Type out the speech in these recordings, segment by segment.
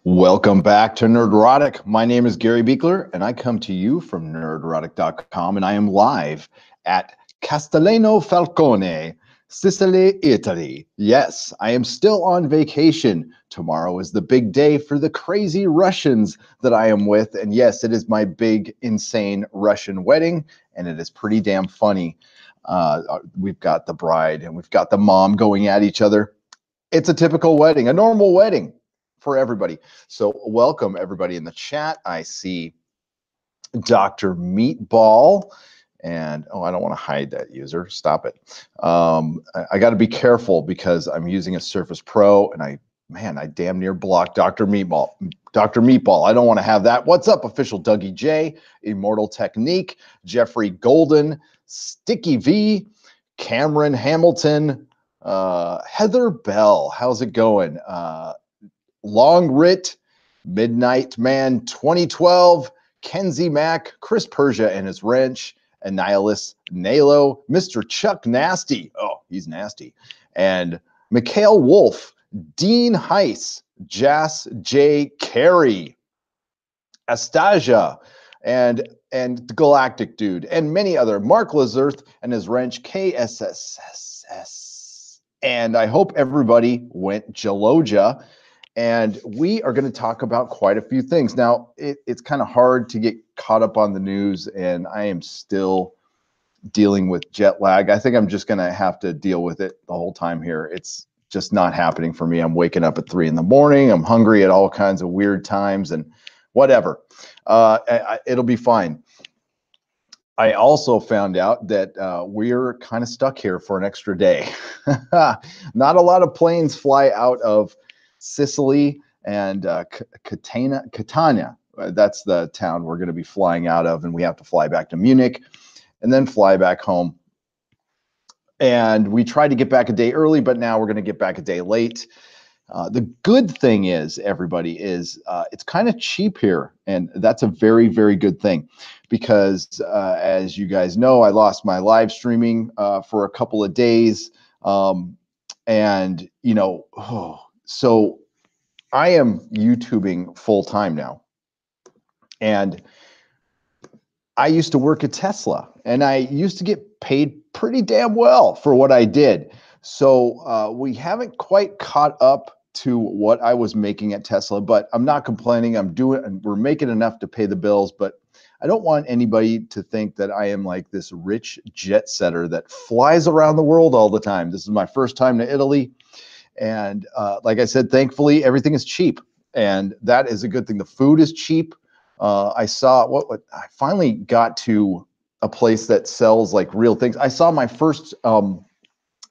Welcome back to Nerdrotic. My name is Gary Beekler, and I come to you from nerdrotic.com, and I am live at Castellano Falcone, Sicily, Italy. Yes, I am still on vacation. Tomorrow is the big day for the crazy Russians that I am with, and yes, it is my big, insane Russian wedding, and it is pretty damn funny. We've got the bride and we've got the mom going at each other. It's a typical wedding, a normal wedding for everybody. So welcome everybody in the chat. I see Dr. Meatball and I don't want to hide that user. Stop it. I got to be careful because I'm using a Surface Pro and I damn near blocked Dr. Meatball. Dr. Meatball, I don't want to have that. What's up, official Dougie J, Immortal Technique, Jeffrey Golden, Sticky V, Cameron Hamilton, Heather Bell, how's it going? Long Rit, Midnight Man 2012, Kenzie Mack, Chris Persia and his wrench, Annihilus Nalo, Mr. Chuck Nasty, oh, he's nasty, and Mikhail Wolf, Dean Heiss, Jas J. Carey, Astasia, and the Galactic Dude, and many other, Mark Lazarth and his wrench, KSSSS. And I hope everybody went Jaloja. And we are going to talk about quite a few things. Now, it's kind of hard to get caught up on the news, and I am still dealing with jet lag. I think I'm just going to have to deal with it the whole time here. It's just not happening for me. I'm waking up at 3 in the morning. I'm hungry at all kinds of weird times and whatever. It'll be fine. I also found out that we're kind of stuck here for an extra day. Not a lot of planes fly out of Sicily and Catania. That's the town we're going to be flying out of, and we have to fly back to Munich and then fly back home. And we tried to get back a day early, but now we're going to get back a day late. The good thing is, everybody, is it's kind of cheap here, and that's a very, very good thing because, as you guys know, I lost my live streaming for a couple of days, and, you know, so I am YouTubing full time now, and I used to work at Tesla, and I used to get paid pretty damn well for what I did. So we haven't quite caught up to what I was making at Tesla, but I'm not complaining. We're making enough to pay the bills, but I don't want anybody to think that I am like this rich jet setter that flies around the world all the time. This is my first time to Italy. And like I said, thankfully, everything is cheap. And that is a good thing. The food is cheap. I saw I finally got to a place that sells like real things. I saw my first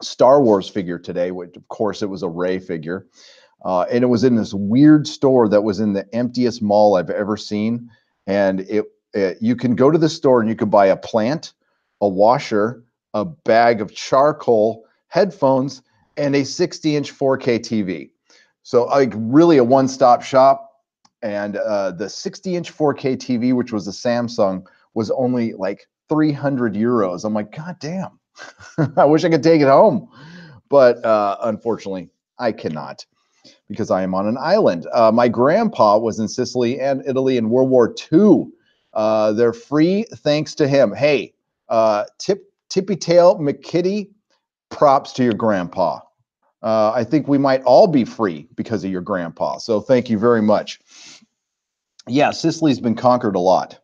Star Wars figure today, which of course it was a Rey figure. And it was in this weird store that was in the emptiest mall I've ever seen. And you can go to the store and you could buy a plant, a washer, a bag of charcoal, headphones, and a 60-inch 4K TV. So like really a one-stop shop. And the 60-inch 4K TV, which was a Samsung, was only like 300 euros. I'm like, God damn. I wish I could take it home. But unfortunately, I cannot because I am on an island. My grandpa was in Sicily and Italy in World War II. They're free thanks to him. Hey, Tippy Tail McKitty, props to your grandpa. I think we might all be free because of your grandpa. So thank you very much. Yeah, Sicily's been conquered a lot.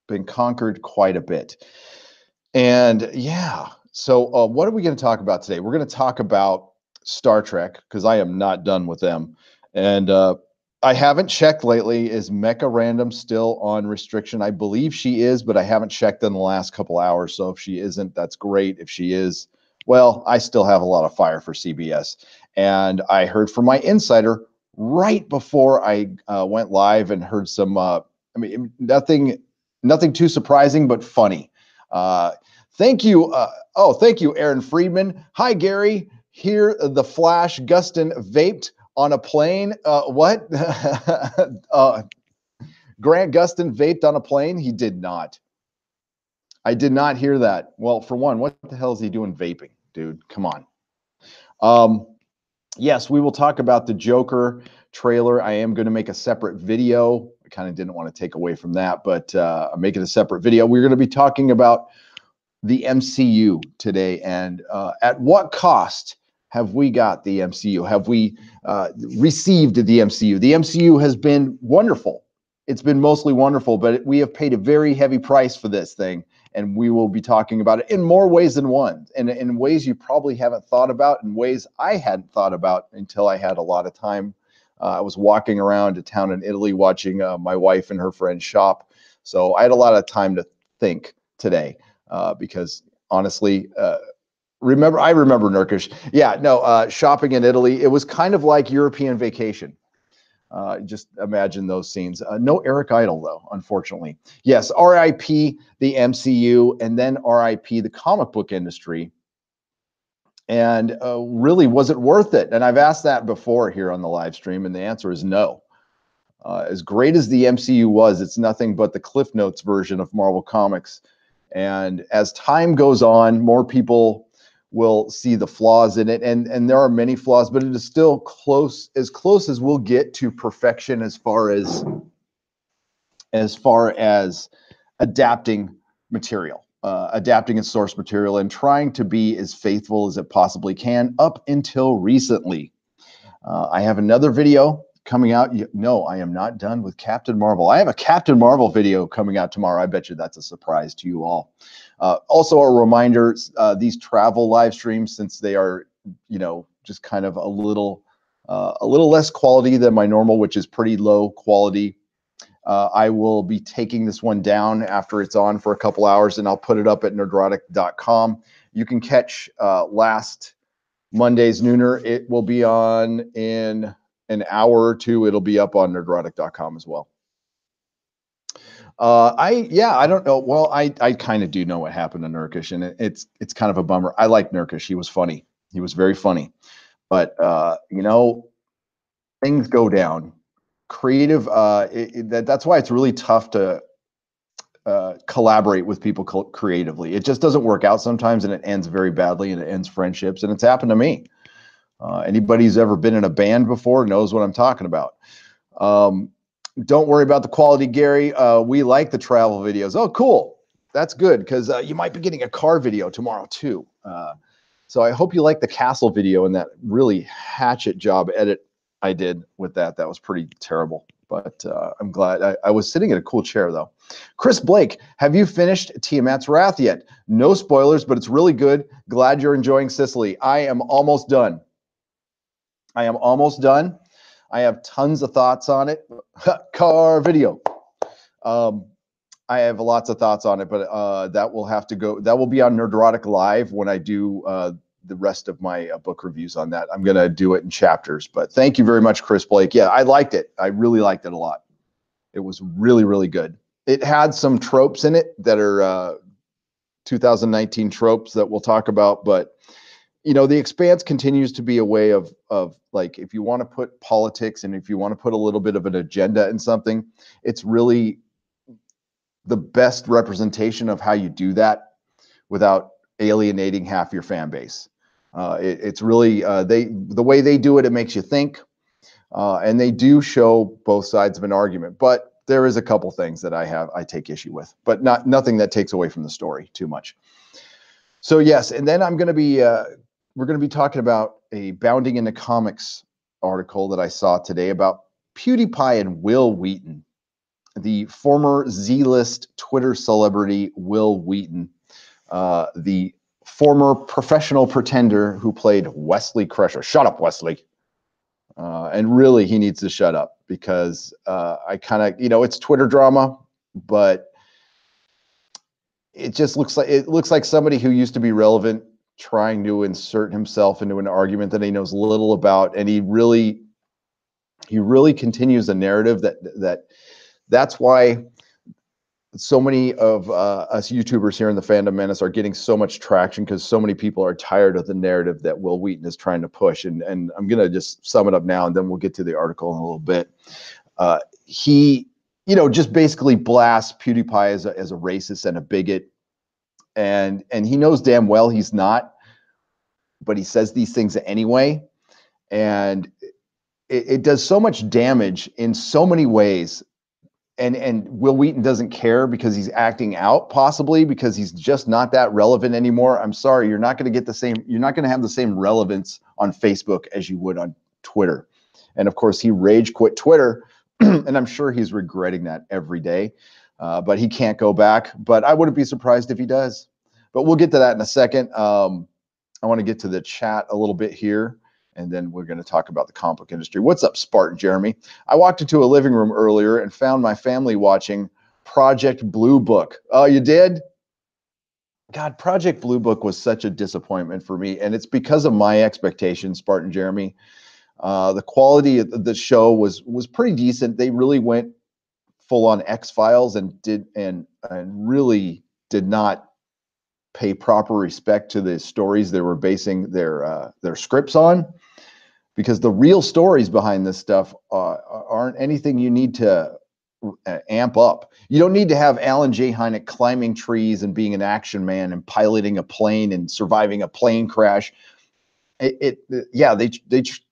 Been conquered quite a bit. And yeah, so what are we going to talk about today? We're going to talk about Star Trek because I am not done with them. And I haven't checked lately. Is Mecha Random still on restriction? I believe she is, but I haven't checked in the last couple hours. So if she isn't, that's great. If she is, well, I still have a lot of fire for CBS. And I heard from my insider right before I went live and heard some, nothing too surprising, but funny. Thank you. Thank you, Aaron Friedman. Hi, Gary. Here, the Flash Gustin vaped on a plane. What? Grant Gustin vaped on a plane? He did not. I did not hear that. Well, for one, what the hell is he doing vaping, dude? Come on. Yes, we will talk about the Joker trailer. I am going to make a separate video. I kind of didn't want to take away from that, but I'm making a separate video. We're going to be talking about the MCU today, and at what cost have we got the MCU? Have we received the MCU? The MCU has been wonderful. It's been mostly wonderful, but we have paid a very heavy price for this thing, and we will be talking about it in more ways than one, and in ways you probably haven't thought about, in ways I hadn't thought about until I had a lot of time. I was walking around a town in Italy watching my wife and her friends shop, so I had a lot of time to think today. Because honestly, I remember Nurkish. Yeah, no, shopping in Italy, it was kind of like European vacation. Just imagine those scenes. No Eric Idle, though, unfortunately. Yes, RIP the MCU, and then RIP the comic book industry. And really, was it worth it? And I've asked that before here on the live stream, and the answer is no. As great as the MCU was, it's nothing but the Cliff Notes version of Marvel Comics. And as time goes on, more people will see the flaws in it. And there are many flaws, but it is still close as we'll get to perfection as far as adapting material, adapting its source material, and trying to be as faithful as it possibly can up until recently. I have another video coming out. No, I am not done with Captain Marvel. I have a Captain Marvel video coming out tomorrow. I bet you that's a surprise to you all. Also, a reminder, these travel live streams, since they are, just kind of a little less quality than my normal, which is pretty low quality. I will be taking this one down after it's on for a couple hours, and I'll put it up at nerdrotic.com. You can catch last Monday's Nooner. It will be on in an hour or two. It'll be up on nerdrotic.com as well. I don't know. Well, I kind of do know what happened to Nurkish, and it's kind of a bummer. I like Nurkish. He was funny. He was very funny. But things go down. Creative, that's why it's really tough to collaborate with people creatively. It just doesn't work out sometimes, and it ends very badly, and it ends friendships, and it's happened to me. Anybody who's ever been in a band before knows what I'm talking about. Don't worry about the quality, Gary. We like the travel videos. Oh, cool. That's good, because you might be getting a car video tomorrow too. So I hope you like the castle video and that really hatchet job edit I did with that. That was pretty terrible, but I'm glad. I was sitting in a cool chair, though. Chris Blake, have you finished Tiamat's Wrath yet? No spoilers, but it's really good. Glad you're enjoying Sicily. I am almost done. I am almost done. I have tons of thoughts on it. Car video. I have lots of thoughts on it, but that will have to go. That will be on Nerdrotic Live when I do the rest of my book reviews on that. I'm going to do it in chapters, but thank you very much, Chris Blake. Yeah, I liked it. I really liked it a lot. It was really, really good. It had some tropes in it that are 2019 tropes that we'll talk about, but The Expanse continues to be a way of like, if you want to put politics and if you want to put a little bit of an agenda in something, it's really the best representation of how you do that without alienating half your fan base. It's really the way they do it. It makes you think, and they do show both sides of an argument. But there is a couple things that I take issue with, but nothing that takes away from the story too much. So yes, and then we're going to be talking about a Bounding into Comics article that I saw today about PewDiePie and Will Wheaton, the former Z-list Twitter celebrity Will Wheaton, the former professional pretender who played Wesley Crusher. Shut up, Wesley. And really, he needs to shut up, because I kind of, it's Twitter drama, but it just looks like somebody who used to be relevant trying to insert himself into an argument that he knows little about, and he really continues a narrative that's why so many of us YouTubers here in the Fandom Menace are getting so much traction, because so many people are tired of the narrative that Will Wheaton is trying to push. And I'm going to just sum it up now, and then we'll get to the article in a little bit. He, just basically blasts PewDiePie as a racist and a bigot. And he knows damn well he's not, but he says these things anyway. and it does so much damage in so many ways. And Will Wheaton doesn't care because he's acting out, possibly because he's just not that relevant anymore. I'm sorry, you're not going to get the same. You're not going to have the same relevance on Facebook as you would on Twitter. And of course, he rage quit Twitter, and I'm sure he's regretting that every day. But he can't go back. But I wouldn't be surprised if he does. But we'll get to that in a second. I want to get to the chat a little bit here, and then we're going to talk about the comic book industry. What's up, Spartan Jeremy? I walked into a living room earlier and found my family watching Project Blue Book. Oh, you did? God, Project Blue Book was such a disappointment for me, and it's because of my expectations, Spartan Jeremy. The quality of the show was pretty decent. They really went full on X-Files and really did not pay proper respect to the stories they were basing their scripts on, because the real stories behind this stuff aren't anything you need to amp up. You don't need to have Alan J. Hynek climbing trees and being an action man and piloting a plane and surviving a plane crash. They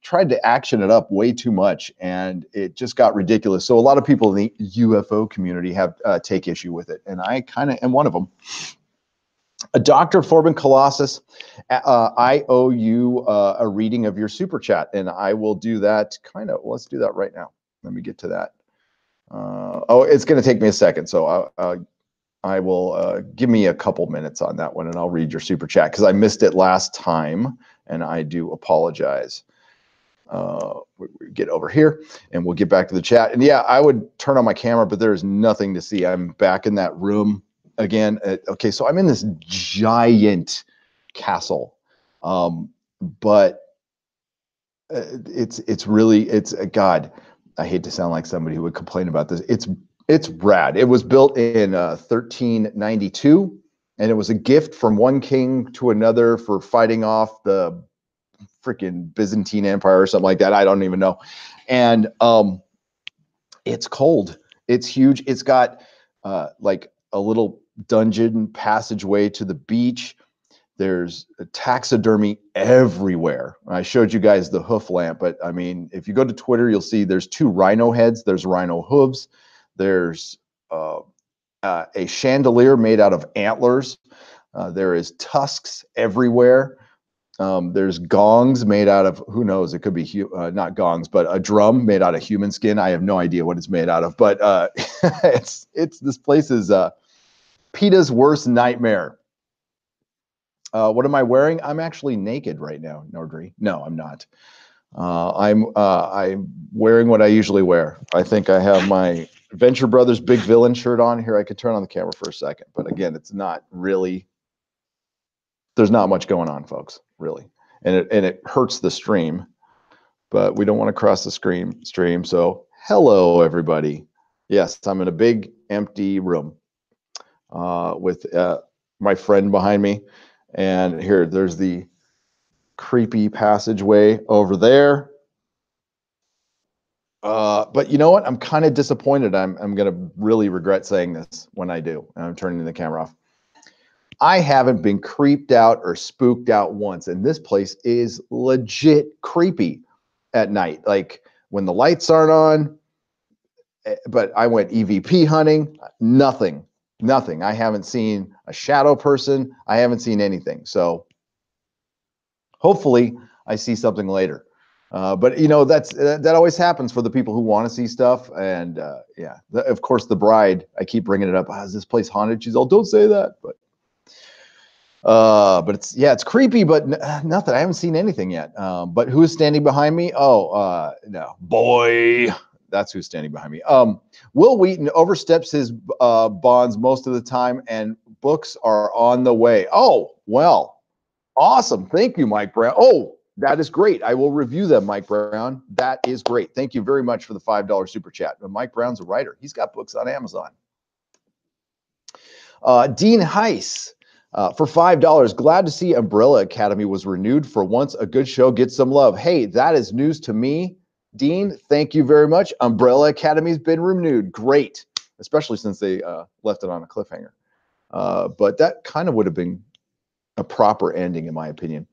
tried to action it up way too much, and it just got ridiculous. So a lot of people in the UFO community have take issue with it, and I kind of am one of them. Dr. Forbin Colossus, I owe you a reading of your super chat, and I will do that let's do that right now. Let me get to that. It's going to take me a second, so I will give me a couple minutes on that one, and I'll read your super chat because I missed it last time, and I do apologize. We get over here, and we'll get back to the chat. And yeah, I would turn on my camera, but there's nothing to see. I'm back in that room again. Okay, so I'm in this giant castle, but it's God. I hate to sound like somebody who would complain about this. It's rad. It was built in 1392, and it was a gift from one king to another for fighting off the freaking Byzantine Empire or something like that. I don't even know. And it's cold. It's huge. It's got like a little dungeon passageway to the beach. There's a taxidermy everywhere. I showed you guys the hoof lamp, but I mean, if you go to Twitter, you'll see there's 2 rhino heads. There's rhino hooves. There's a chandelier made out of antlers. There is tusks everywhere. There's gongs made out of, who knows, it could be not gongs, but a drum made out of human skin. I have no idea what it's made out of, but this place is PETA's worst nightmare. What am I wearing? I'm actually naked right now, Nordry. No, I'm not. I'm wearing what I usually wear. I think I have my Venture Brothers Big Villain shirt on here. I could turn on the camera for a second, but again, it's not really. There's not much going on, folks, really, and it hurts the stream. But we don't want to cross the stream. So hello, everybody. Yes, I'm in a big empty room with my friend behind me. And here, there's the creepy passageway over there. But you know what? I'm kind of disappointed. I'm going to really regret saying this when I do. I'm turning the camera off. I haven't been creeped out or spooked out once. And this place is legit creepy at night. Like when the lights aren't on. But I went EVP hunting. Nothing. I haven't seen a shadow person. I haven't seen anything. So hopefully I see something later. But you know, that always happens for the people who want to see stuff. And yeah, of course, the bride, I keep bringing it up. Is this place haunted? She's all, don't say that. But it's creepy, but nothing. I haven't seen anything yet. But who is standing behind me? Oh, no, boy. That's who's standing behind me. Will Wheaton oversteps his bonds most of the time, and books are on the way. Oh, well, awesome. Thank you, Mike Brown. Oh, that is great. I will review them, Mike Brown. That is great. Thank you very much for the $5 super chat. Mike Brown's a writer. He's got books on Amazon. Dean Heiss. For $5, glad to see Umbrella Academy was renewed. For once, a good show gets some love. Hey, that is news to me. Dean, thank you very much. Umbrella Academy's been renewed. Great, especially since they left it on a cliffhanger. But that kind of would have been a proper ending, in my opinion.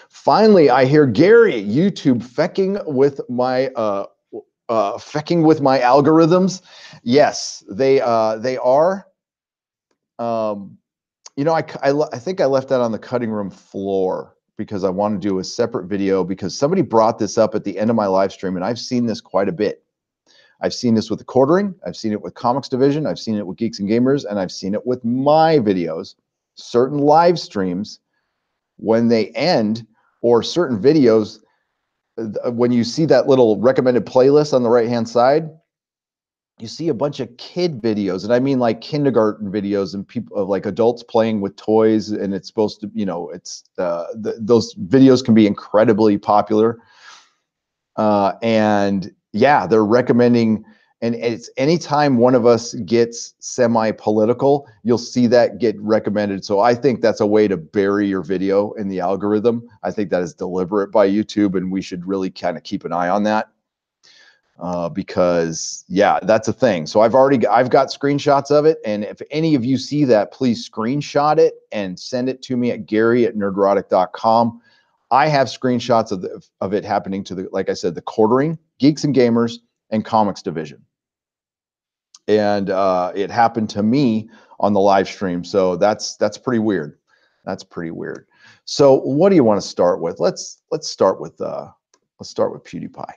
Finally, I hear Gary at YouTube fecking with my algorithms. Yes, they are. You know, I think I left that on the cutting room floor because I want to do a separate video because somebody brought this up at the end of my live stream, and I've seen this quite a bit. I've seen this with the quartering, I've seen it with Comics Division, I've seen it with Geeks and Gamers, and I've seen it with my videos. Certain live streams, when they end, or certain videos, when you see that little recommended playlist on the right-hand side, you see a bunch of kid videos, and I mean like kindergarten videos and people of like adults playing with toys, and it's supposed to, you know, it's those videos can be incredibly popular. And yeah, they're recommending, and it's anytime one of us gets semi-political, you'll see that get recommended. So I think that's a way to bury your video in the algorithm. I think that is deliberate by YouTube, and we should really kind of keep an eye on that. Because yeah, that's a thing. So I've got screenshots of it, and if any of you see that, please screenshot it and send it to me at gary@nerdrotic.com. I have screenshots of it happening to the, like I said, the quartering, Geeks and Gamers, and Comics Division. And it happened to me on the live stream. So that's pretty weird. That's pretty weird. So what do you want to start with? Let's start with PewDiePie.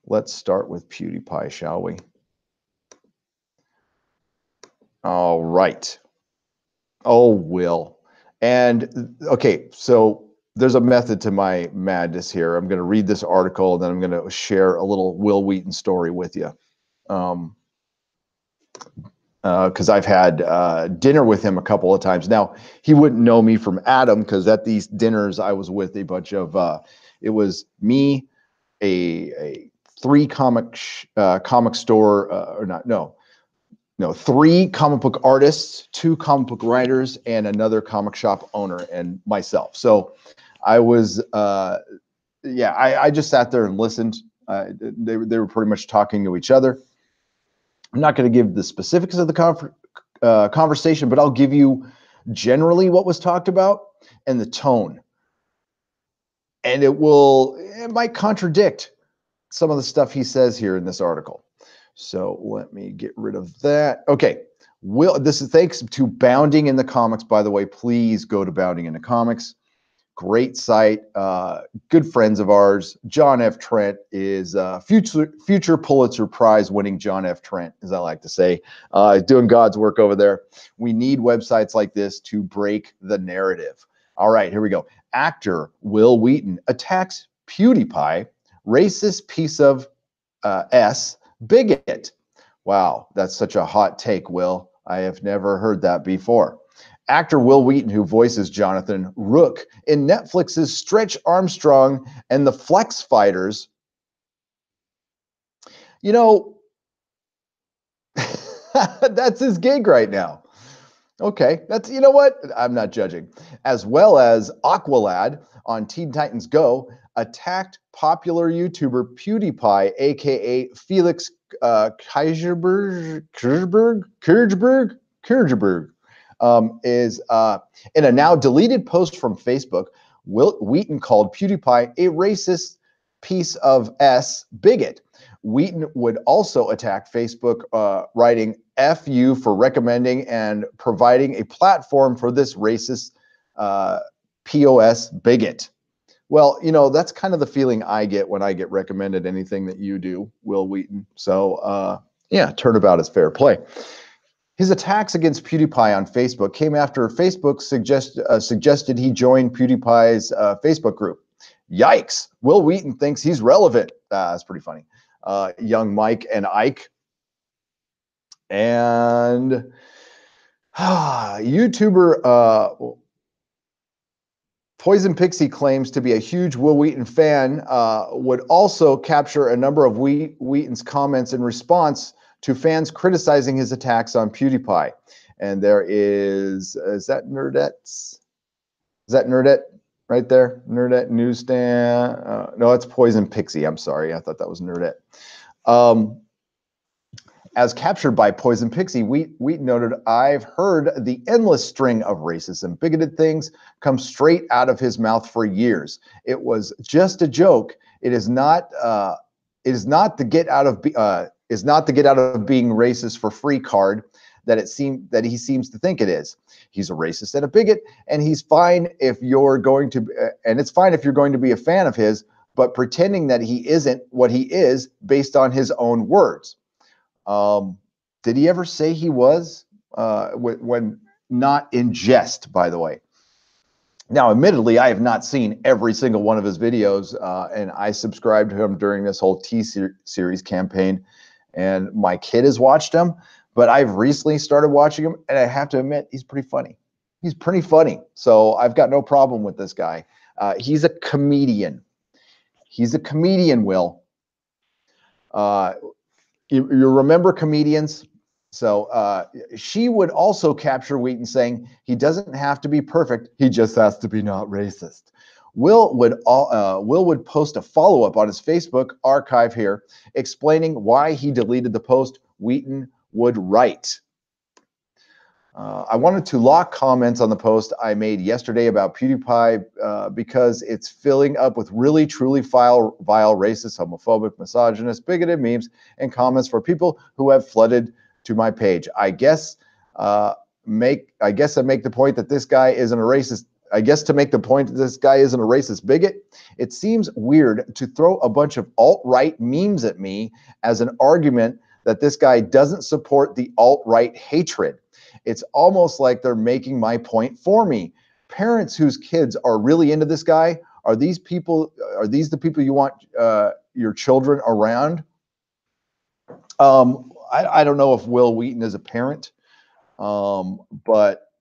Let's start with PewDiePie, shall we? All right. Oh, Will. And okay, so there's a method to my madness here. I'm going to read this article, and then I'm going to share a little Will Wheaton story with you. Because I've had dinner with him a couple of times. Now, he wouldn't know me from Adam, because at these dinners I was with a bunch of, it was me, a three comic store, or not, no, three comic book artists, two comic book writers, and another comic shop owner, and myself. So I was, yeah, I just sat there and listened. They were pretty much talking to each other. I'm not going to give the specifics of the conversation, but I'll give you generally what was talked about and the tone. And it might contradict some of the stuff he says here in this article. So let me get rid of that. Okay. This is thanks to Bounding in the Comics, by the way. Please go to Bounding in the Comics. Great site. Good friends of ours. John F. Trent is future Pulitzer Prize winning John F. Trent, as I like to say, doing God's work over there. We need websites like this to break the narrative. All right, here we go. Actor Will Wheaton attacks PewDiePie, racist piece of bigot. Wow, that's such a hot take, Will. I have never heard that before. Actor Will Wheaton, who voices Jonathan Rook in Netflix's Stretch Armstrong and the Flex Fighters. You know, that's his gig right now. Okay, you know what? I'm not judging. As well as Aqualad on Teen Titans Go, attacked popular YouTuber PewDiePie, aka Felix Kjærgaard, is in a now deleted post from Facebook. Wheaton called PewDiePie a racist piece of bigot. Wheaton would also attack Facebook, writing "F you for recommending and providing a platform for this racist POS bigot." Well, you know, that's kind of the feeling I get when I get recommended anything that you do, Will Wheaton. So, yeah, turnabout is fair play. His attacks against PewDiePie on Facebook came after Facebook suggested he join PewDiePie's Facebook group. Yikes! Will Wheaton thinks he's relevant. That's pretty funny. Young Mike and Ike. And YouTuber Poison Pixie claims to be a huge Will Wheaton fan, would also capture a number of Wheaton's comments in response to fans criticizing his attacks on PewDiePie. And there is that Nerdette? Is that Nerdette right there? Nerdette Newsstand? No, it's Poison Pixie. I'm sorry. I thought that was Nerdette. As captured by Poison Pixie, Wheaton noted, "I've heard the endless string of racist and bigoted things come straight out of his mouth for years. It was just a joke. It is not. It is not the get out of being racist for free card that he seems to think it is. He's a racist and a bigot, and he's fine if you're going to, and it's fine if you're going to be a fan of his, but pretending that he isn't what he is based on his own words." Did he ever say he was? When not in jest, by the way. Now, admittedly, I have not seen every single one of his videos, and I subscribed to him during this whole T-Series campaign, and my kid has watched him, but I've recently started watching him, and I have to admit, he's pretty funny. He's pretty funny, so I've got no problem with this guy. He's a comedian. He's a comedian, Will. You remember comedians? So she would also capture Wheaton saying he doesn't have to be perfect. He just has to be not racist. Will would post a follow-up on his Facebook archive here explaining why he deleted the post. Wheaton would write, "I wanted to lock comments on the post I made yesterday about PewDiePie because it's filling up with really, truly vile, racist, homophobic, misogynist, bigoted memes and comments for people who have flooded to my page. I guess I make the point that this guy isn't a racist. I guess to make the point that this guy isn't a racist bigot. It seems weird to throw a bunch of alt-right memes at me as an argument that this guy doesn't support the alt-right hatred. It's almost like they're making my point for me. Parents whose kids are really into this guy, are these the people you want your children around?" I don't know if Will Wheaton is a parent, but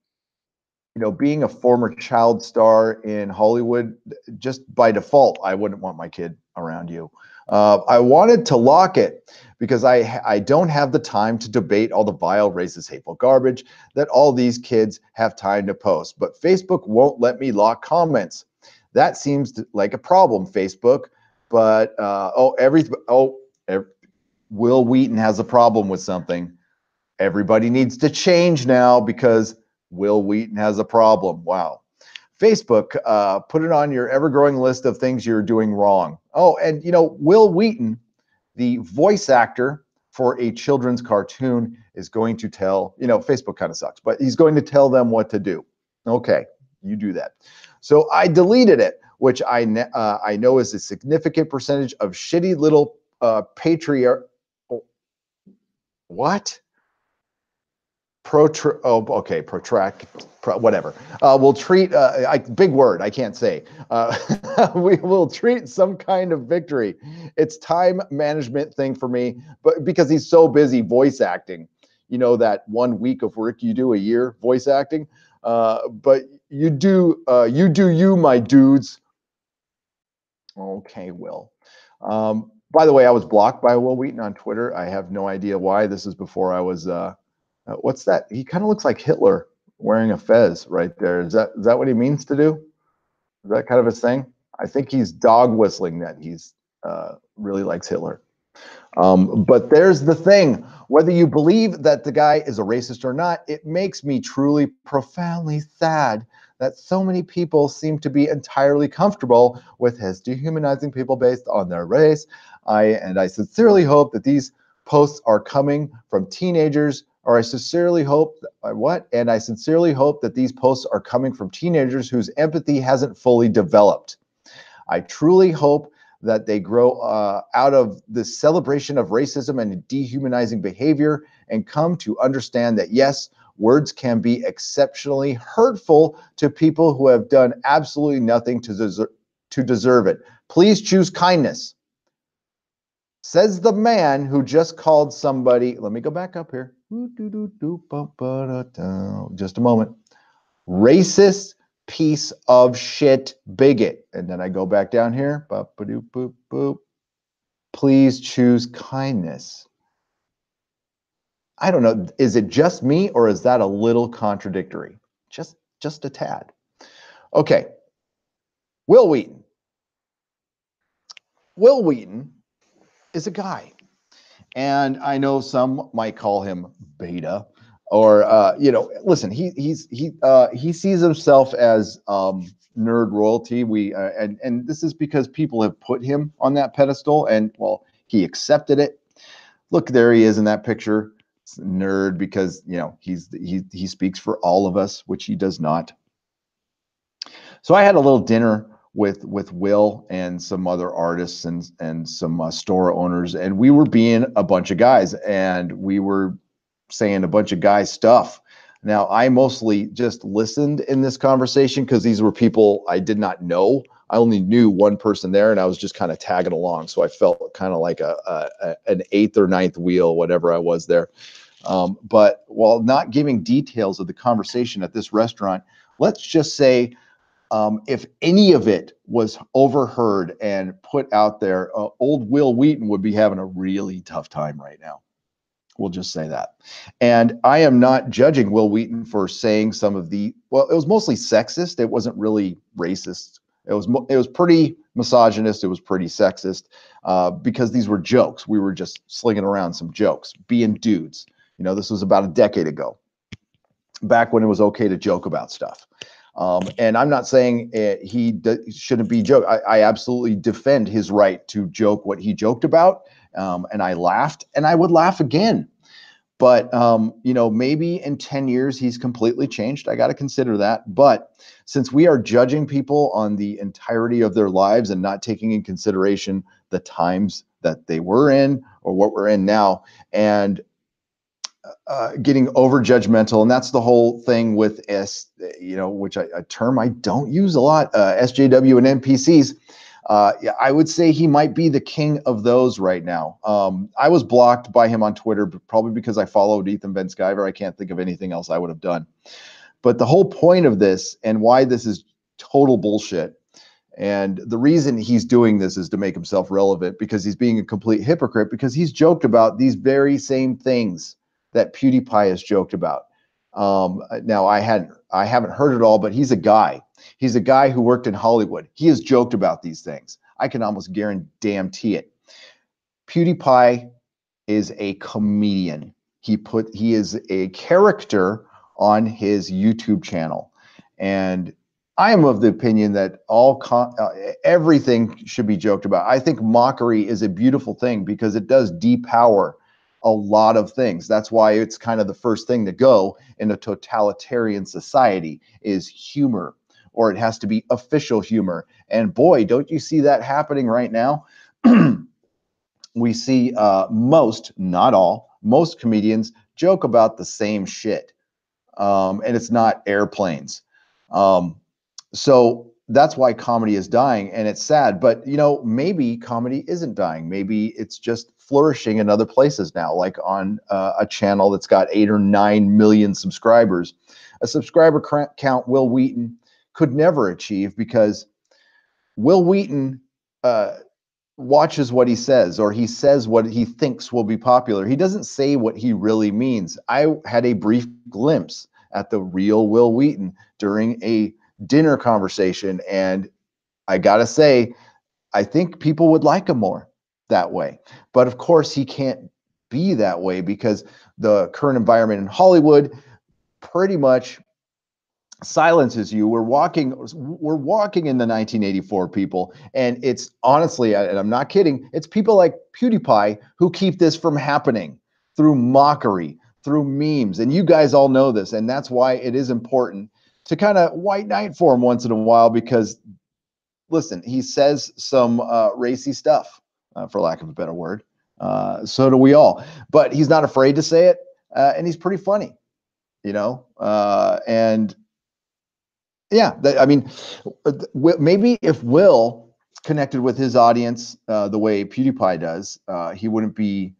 being a former child star in Hollywood, just by default, I wouldn't want my kid around you. I wanted to lock it because I don't have the time to debate all the vile, racist, hateful garbage that all these kids have time to post. But Facebook won't let me lock comments. That seems like a problem, Facebook. But Will Wheaton has a problem with something. Everybody needs to change now because Will Wheaton has a problem. Wow. Facebook, put it on your ever-growing list of things you're doing wrong. Oh, and Will Wheaton, the voice actor for a children's cartoon, is going to tell, Facebook kind of sucks, but he's going to tell them what to do. Okay, you do that. So I deleted it, which I know is a significant percentage of shitty little what? Whatever. We'll treat, big word, I can't say. We will treat some kind of victory. It's time management thing for me, but because he's so busy voice acting, that 1 week of work you do a year voice acting. But you do, my dudes. Okay, Will. By the way, I was blocked by Will Wheaton on Twitter. I have no idea why. This is before I was, what's that? He kind of looks like Hitler wearing a fez right there. Is that what he means to do? Is that kind of his thing? I think he's dog whistling that he's really likes Hitler. But there's the thing. Whether you believe that the guy is a racist or not, it makes me truly profoundly sad that so many people seem to be entirely comfortable with his dehumanizing people based on their race. I sincerely hope that these posts are coming from teenagers, or I sincerely hope that these posts are coming from teenagers whose empathy hasn't fully developed. I truly hope that they grow out of this celebration of racism and dehumanizing behavior and come to understand that, yes, words can be exceptionally hurtful to people who have done absolutely nothing to deserve it. Please choose kindness. Says the man who just called somebody, let me go back up here. Just a moment. Racist piece of shit bigot. And then I go back down here. Please choose kindness. I don't know. Is it just me, or is that a little contradictory? Just a tad. Okay. Will Wheaton. Will Wheaton is a guy. And I know some might call him beta, or listen, he sees himself as nerd royalty. And this is because people have put him on that pedestal, and well, he accepted it. Look, there he is in that picture. It's a nerd because he speaks for all of us, which he does not. So I had a little dinner with Will and some other artists and some store owners, and we were being a bunch of guys, and we were saying a bunch of guy stuff. Now, I mostly just listened in this conversation because these were people I did not know. I only knew one person there, and I was just kind of tagging along. So I felt kind of like an eighth or ninth wheel, whatever I was there. But while not giving details of the conversation at this restaurant, let's just say if any of it was overheard and put out there, old Will Wheaton would be having a really tough time right now. We'll just say that. And I am not judging Will Wheaton for saying some of well, it was mostly sexist. It wasn't really racist. It was pretty misogynist. It was pretty sexist because these were jokes. We were just slinging around some jokes, being dudes. This was about a decade ago, back when it was okay to joke about stuff. And I'm not saying shouldn't be joke. I absolutely defend his right to joke what he joked about. And I laughed, and I would laugh again. But maybe in 10 years he's completely changed. I got to consider that. But since we are judging people on the entirety of their lives and not taking in consideration the times that they were in or what we're in now, and getting over judgmental, and that's the whole thing with which a term I don't use a lot, SJW and NPCs. Yeah, I would say he might be the king of those right now. I was blocked by him on Twitter, probably because I followed Ethan Van Sciver. I can't think of anything else I would have done. But the whole point of this and why this is total bullshit, and the reason he's doing this is to make himself relevant, because he's being a complete hypocrite, because he's joked about these very same things that PewDiePie has joked about. Now, I haven't heard it all, but he's a guy. He's a guy who worked in Hollywood. He has joked about these things. I can almost guarantee it. PewDiePie is a comedian. He is a character on his YouTube channel, and I am of the opinion that everything should be joked about. I think mockery is a beautiful thing because it does depower a lot of things. That's why it's kind of the first thing to go in a totalitarian society is humor, or it has to be official humor. And boy, don't you see that happening right now? We see most, not all, most comedians joke about the same shit. And it's not airplanes. So that's why comedy is dying, and it's sad. But maybe comedy isn't dying. Maybe it's just flourishing in other places now, like on a channel that's got 8 or 9 million subscribers. A subscriber count Will Wheaton could never achieve, because Will Wheaton watches what he says, or he says what he thinks will be popular. He doesn't say what he really means. I had a brief glimpse at the real Will Wheaton during a dinner conversation, and I gotta say, I think people would like him more that way. But of course, he can't be that way because the current environment in Hollywood pretty much silences you. We're walking in the 1984, people, and it's honestly, and I'm not kidding, it's people like PewDiePie who keep this from happening through mockery, through memes, and you guys all know this, and that's why it is important to kind of white knight for him once in a while, because listen, he says some racy stuff, for lack of a better word. So do we all, but he's not afraid to say it, and he's pretty funny, and yeah, I mean, maybe if Will connected with his audience the way PewDiePie does, he wouldn't be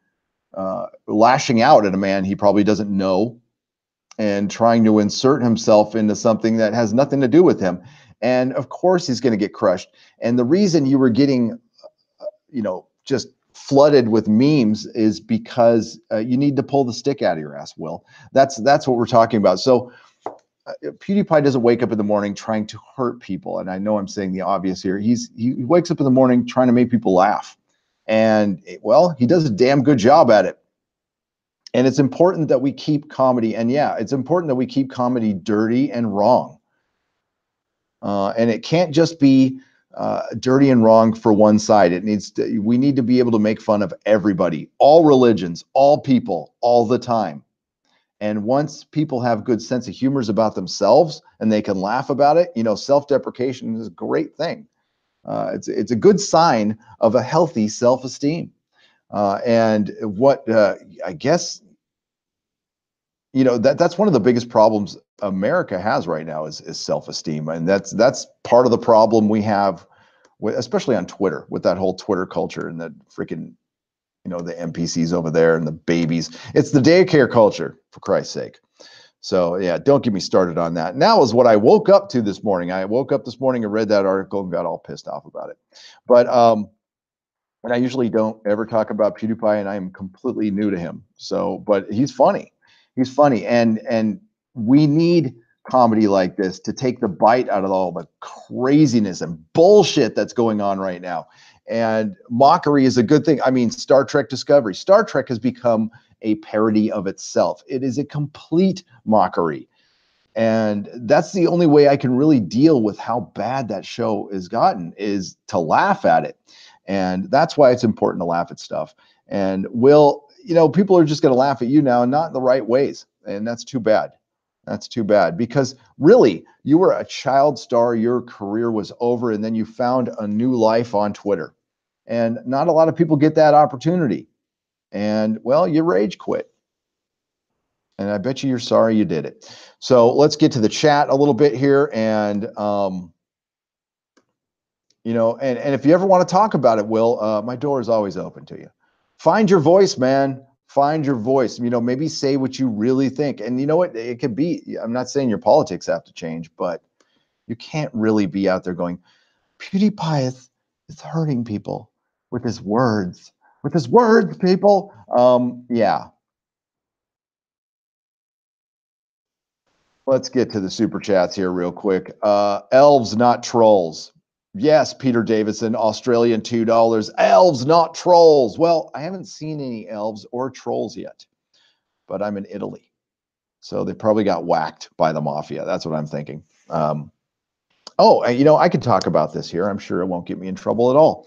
lashing out at a man he probably doesn't know and trying to insert himself into something that has nothing to do with him. And of course, he's going to get crushed. And the reason you were getting, just flooded with memes is because you need to pull the stick out of your ass, Will. That's what we're talking about. So PewDiePie doesn't wake up in the morning trying to hurt people. And I know I'm saying the obvious here. He wakes up in the morning trying to make people laugh. And well, he does a damn good job at it. And it's important that we keep comedy, and yeah, it's important that we keep comedy dirty and wrong. And it can't just be dirty and wrong for one side. We need to be able to make fun of everybody, all religions, all people, all the time. And once people have good sense of humors about themselves and they can laugh about it, self-deprecation is a great thing. It's a good sign of a healthy self-esteem. And what I guess that's one of the biggest problems America has right now is self-esteem, and that's part of the problem we have, especially on Twitter, with that whole Twitter culture and the freaking the NPCs over there and the babies. It's the daycare culture, for Christ's sake. So yeah, don't get me started on that. And that was what I woke up to this morning. I woke up this morning and read that article and got all pissed off about it. But and I usually don't ever talk about PewDiePie, and I'm completely new to him. So, but he's funny. He's funny, and we need comedy like this to take the bite out of all the craziness and bullshit that's going on right now. And mockery is a good thing. I mean, Star Trek Discovery. Star Trek has become a parody of itself. It is a complete mockery. And that's the only way I can really deal with how bad that show has gotten, is to laugh at it. And that's why it's important to laugh at stuff. And people are just going to laugh at you now, and not in the right ways. And that's too bad. That's too bad, because really, you were a child star, your career was over, and then you found a new life on Twitter. And not a lot of people get that opportunity. And well, you rage quit. And I bet you're sorry you did it. So let's get to the chat a little bit here. And and if you ever want to talk about it, Will, my door is always open to you. Find your voice, man. Find your voice. Maybe say what you really think. And you know what? It could be, I'm not saying your politics have to change, but you can't really be out there going, PewDiePie is hurting people with his words. With his words, people. Yeah. Let's get to the super chats here real quick. Elves, not trolls. Yes, Peter Davison, Australian $2. Elves, not trolls. Well, I haven't seen any elves or trolls yet, but I'm in Italy. So they probably got whacked by the mafia. That's what I'm thinking. I could talk about this here. I'm sure it won't get me in trouble at all.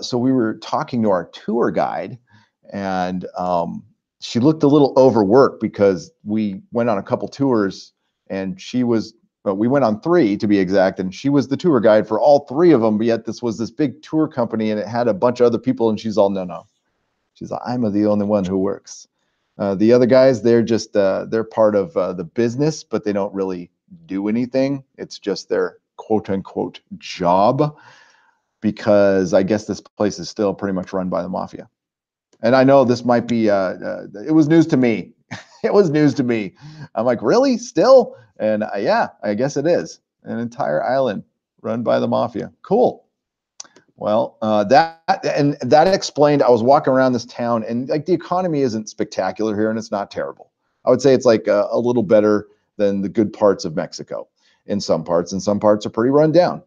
So we were talking to our tour guide, and she looked a little overworked because we went on a couple tours, and we went on 3 to be exact, and she was the tour guide for all 3 of them. But yet this was this big tour company, and it had a bunch of other people, and she's all, no. She's like, I'm the only one who works. The other guys, they're just they're part of the business, but they don't really do anything. It's just their quote unquote job, because I guess this place is still pretty much run by the mafia. And I know this might be it was news to me. It was news to me. I'm like, really? Still? And yeah, I guess it is. An entire island run by the mafia. Cool. Well, that explained. I was walking around this town, and like the economy isn't spectacular here, and it's not terrible. I would say it's like a little better than the good parts of Mexico in some parts, and some parts are pretty run down.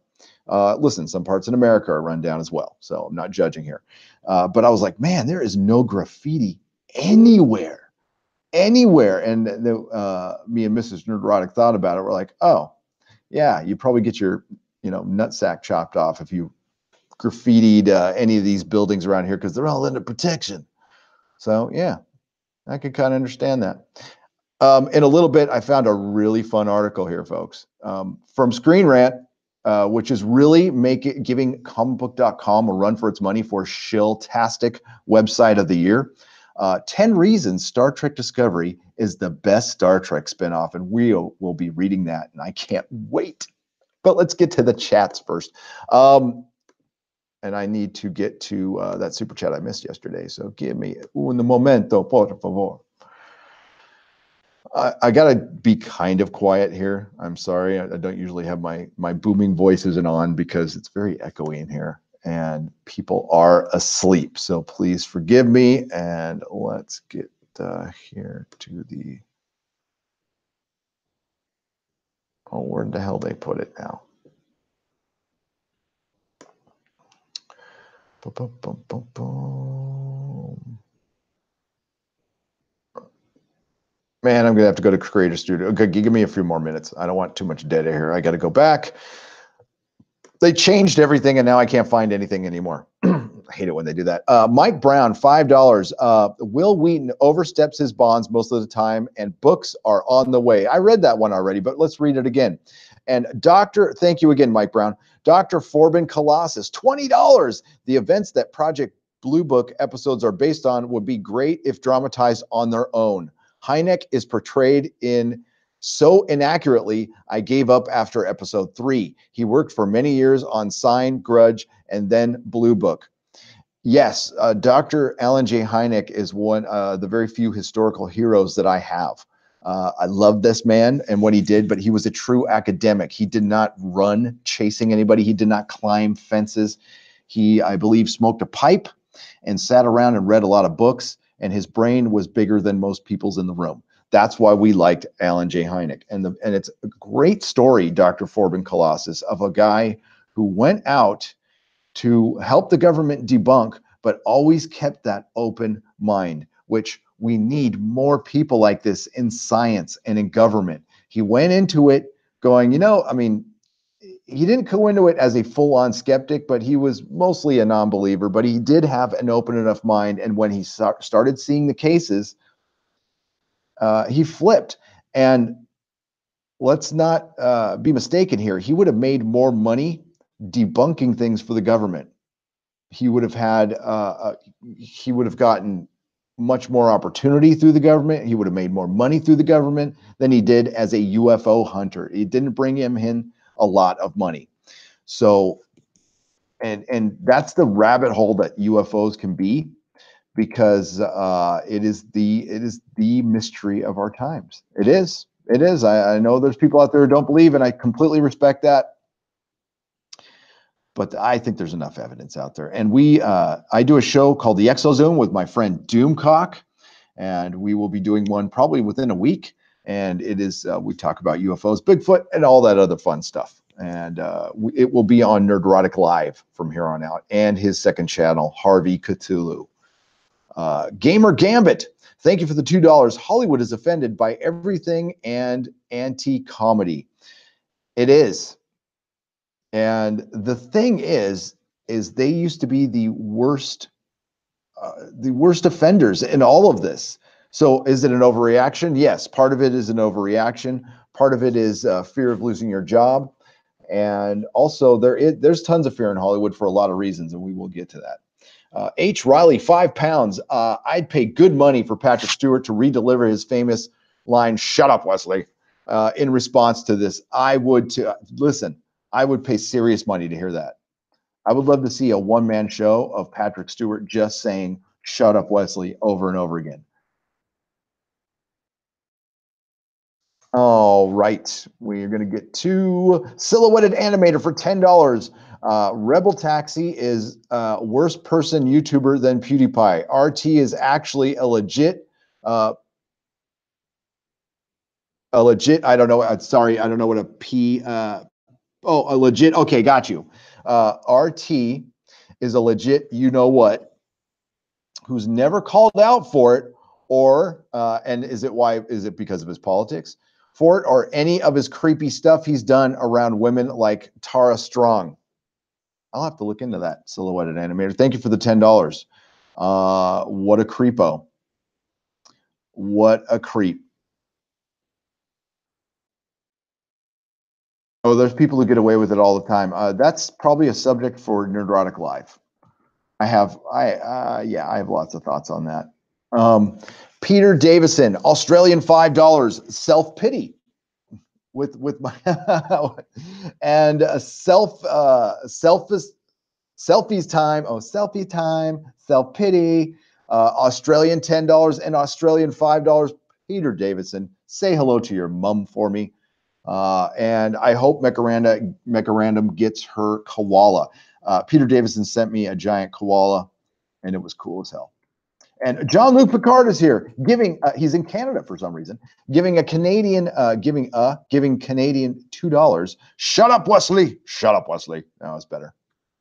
Listen, some parts in America are run down as well, so I'm not judging here. But I was like, man, there is no graffiti anywhere. And me and Mrs. Nerdrotic thought about it. We're like, oh, yeah, you probably get your nutsack chopped off if you graffitied any of these buildings around here, because they're all under protection. So yeah, I could kind of understand that. In a little bit, I found a really fun article here, folks, from Screen Rant, which is really giving comicbook.com a run for its money for Shilltastic website of the year. 10 reasons Star Trek Discovery is the best Star Trek spinoff, and we'll be reading that, and I can't wait. But let's get to the chats first. And I need to get to that super chat I missed yesterday. So give me un momento, por favor. I gotta be kind of quiet here. I'm sorry. I don't usually have my booming voice isn't on because it's very echoey in here and people are asleep. So please forgive me. And let's get here to the. Oh, where the hell they put it now? Boom, boom, boom, boom, boom. Man, I'm gonna have to go to Creator Studio. Okay, give me a few more minutes. I don't want too much data here. I got to go back. They changed everything, and now I can't find anything anymore. I hate it when they do that. Mike Brown, $5. Will Wheaton oversteps his bonds most of the time, and books are on the way. I read that one already, but let's read it again. And thank you again, Mike Brown. Dr. Forbin Colossus, $20. The events that Project Blue Book episodes are based on would be great if dramatized on their own. Hynek is portrayed in so inaccurately, I gave up after episode 3. He worked for many years on Sign, Grudge, and then Blue Book. Yes, Dr. Alan J. Hynek is one of the very few historical heroes that I have. I love this man and what he did, but he was a true academic. He did not run chasing anybody. He did not climb fences. He, I believe, smoked a pipe and sat around and read a lot of books, and his brain was bigger than most people's in the room. That's why we liked Alan J. Hynek. And it's a great story, Dr. Forbin Colossus, of a guy who went out to help the government debunk, but always kept that open mind, which we need more people like this in science and in government. He went into it going, he didn't go into it as a full-on skeptic, but he was mostly a non-believer, but he did have an open enough mind. And when he started seeing the cases, he flipped. And let's not be mistaken here. He would have made more money debunking things for the government. He would have gotten much more opportunity through the government. He would have made more money through the government than he did as a UFO hunter. It didn't bring him in a lot of money. So, and that's the rabbit hole that UFOs can be, because it is the mystery of our times. It is. I know there's people out there who don't believe, and I completely respect that. But I think there's enough evidence out there. And I do a show called The Exozoom with my friend Doomcock, and we will be doing one probably within a week. And it is, we talk about UFOs, Bigfoot, and all that other fun stuff. And it will be on Nerdrotic Live from here on out, and his second channel, Harvey Cthulhu. Gamer Gambit, thank you for the $2. Hollywood is offended by everything and anti-comedy. It is. And the thing is they used to be the worst offenders in all of this. So is it an overreaction? Yes, part of it is an overreaction. Part of it is fear of losing your job. And also there's tons of fear in Hollywood for a lot of reasons, and we will get to that. H. Riley, £5. I'd pay good money for Patrick Stewart to redeliver his famous line, "Shut up, Wesley," in response to this. I would pay serious money to hear that. I would love to see a one-man show of Patrick Stewart just saying, "Shut up, Wesley," over and over again. All right, we're going to get to Silhouetted Animator for $10. Rebel Taxi is worse person YouTuber than PewDiePie. RT is actually a legit, I don't know. Sorry, I don't know what a P, a legit. Okay, got you. RT is a legit, you know what, who's never called out for it, or, and is it because of his politics? For it, or any of his creepy stuff he's done around women like Tara Strong. I'll have to look into that. Silhouetted Animator. Thank you for the $10. What a creepo. What a creep. Oh, there's people who get away with it all the time. That's probably a subject for Nerdrotic Live. I have lots of thoughts on that. Peter Davison, Australian $5. Self-pity. With my and selfies time. Oh, selfie time. Self-pity. Australian $10 and Australian $5. Peter Davidson, say hello to your mom for me. And I hope Mecarandum gets her koala. Peter Davison sent me a giant koala, and it was cool as hell. And Jean-Luc Picard is here, he's in Canada for some reason, giving Canadian $2. Shut up, Wesley. Shut up, Wesley. That was better.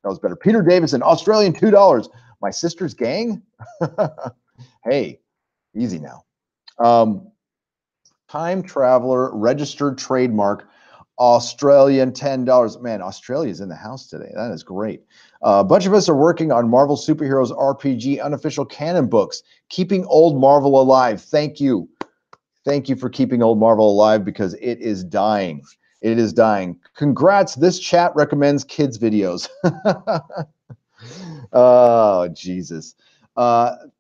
That was better. Peter Davison, Australian $2. My sister's gang? Hey, easy now. Time Traveler, registered trademark, Australian $10. Man, Australia's in the house today. That is great. A bunch of us are working on Marvel Superheroes RPG unofficial canon books, keeping old Marvel alive. Thank you. Thank you for keeping old Marvel alive because it is dying. It is dying. Congrats. This chat recommends kids' videos. Oh, Jesus.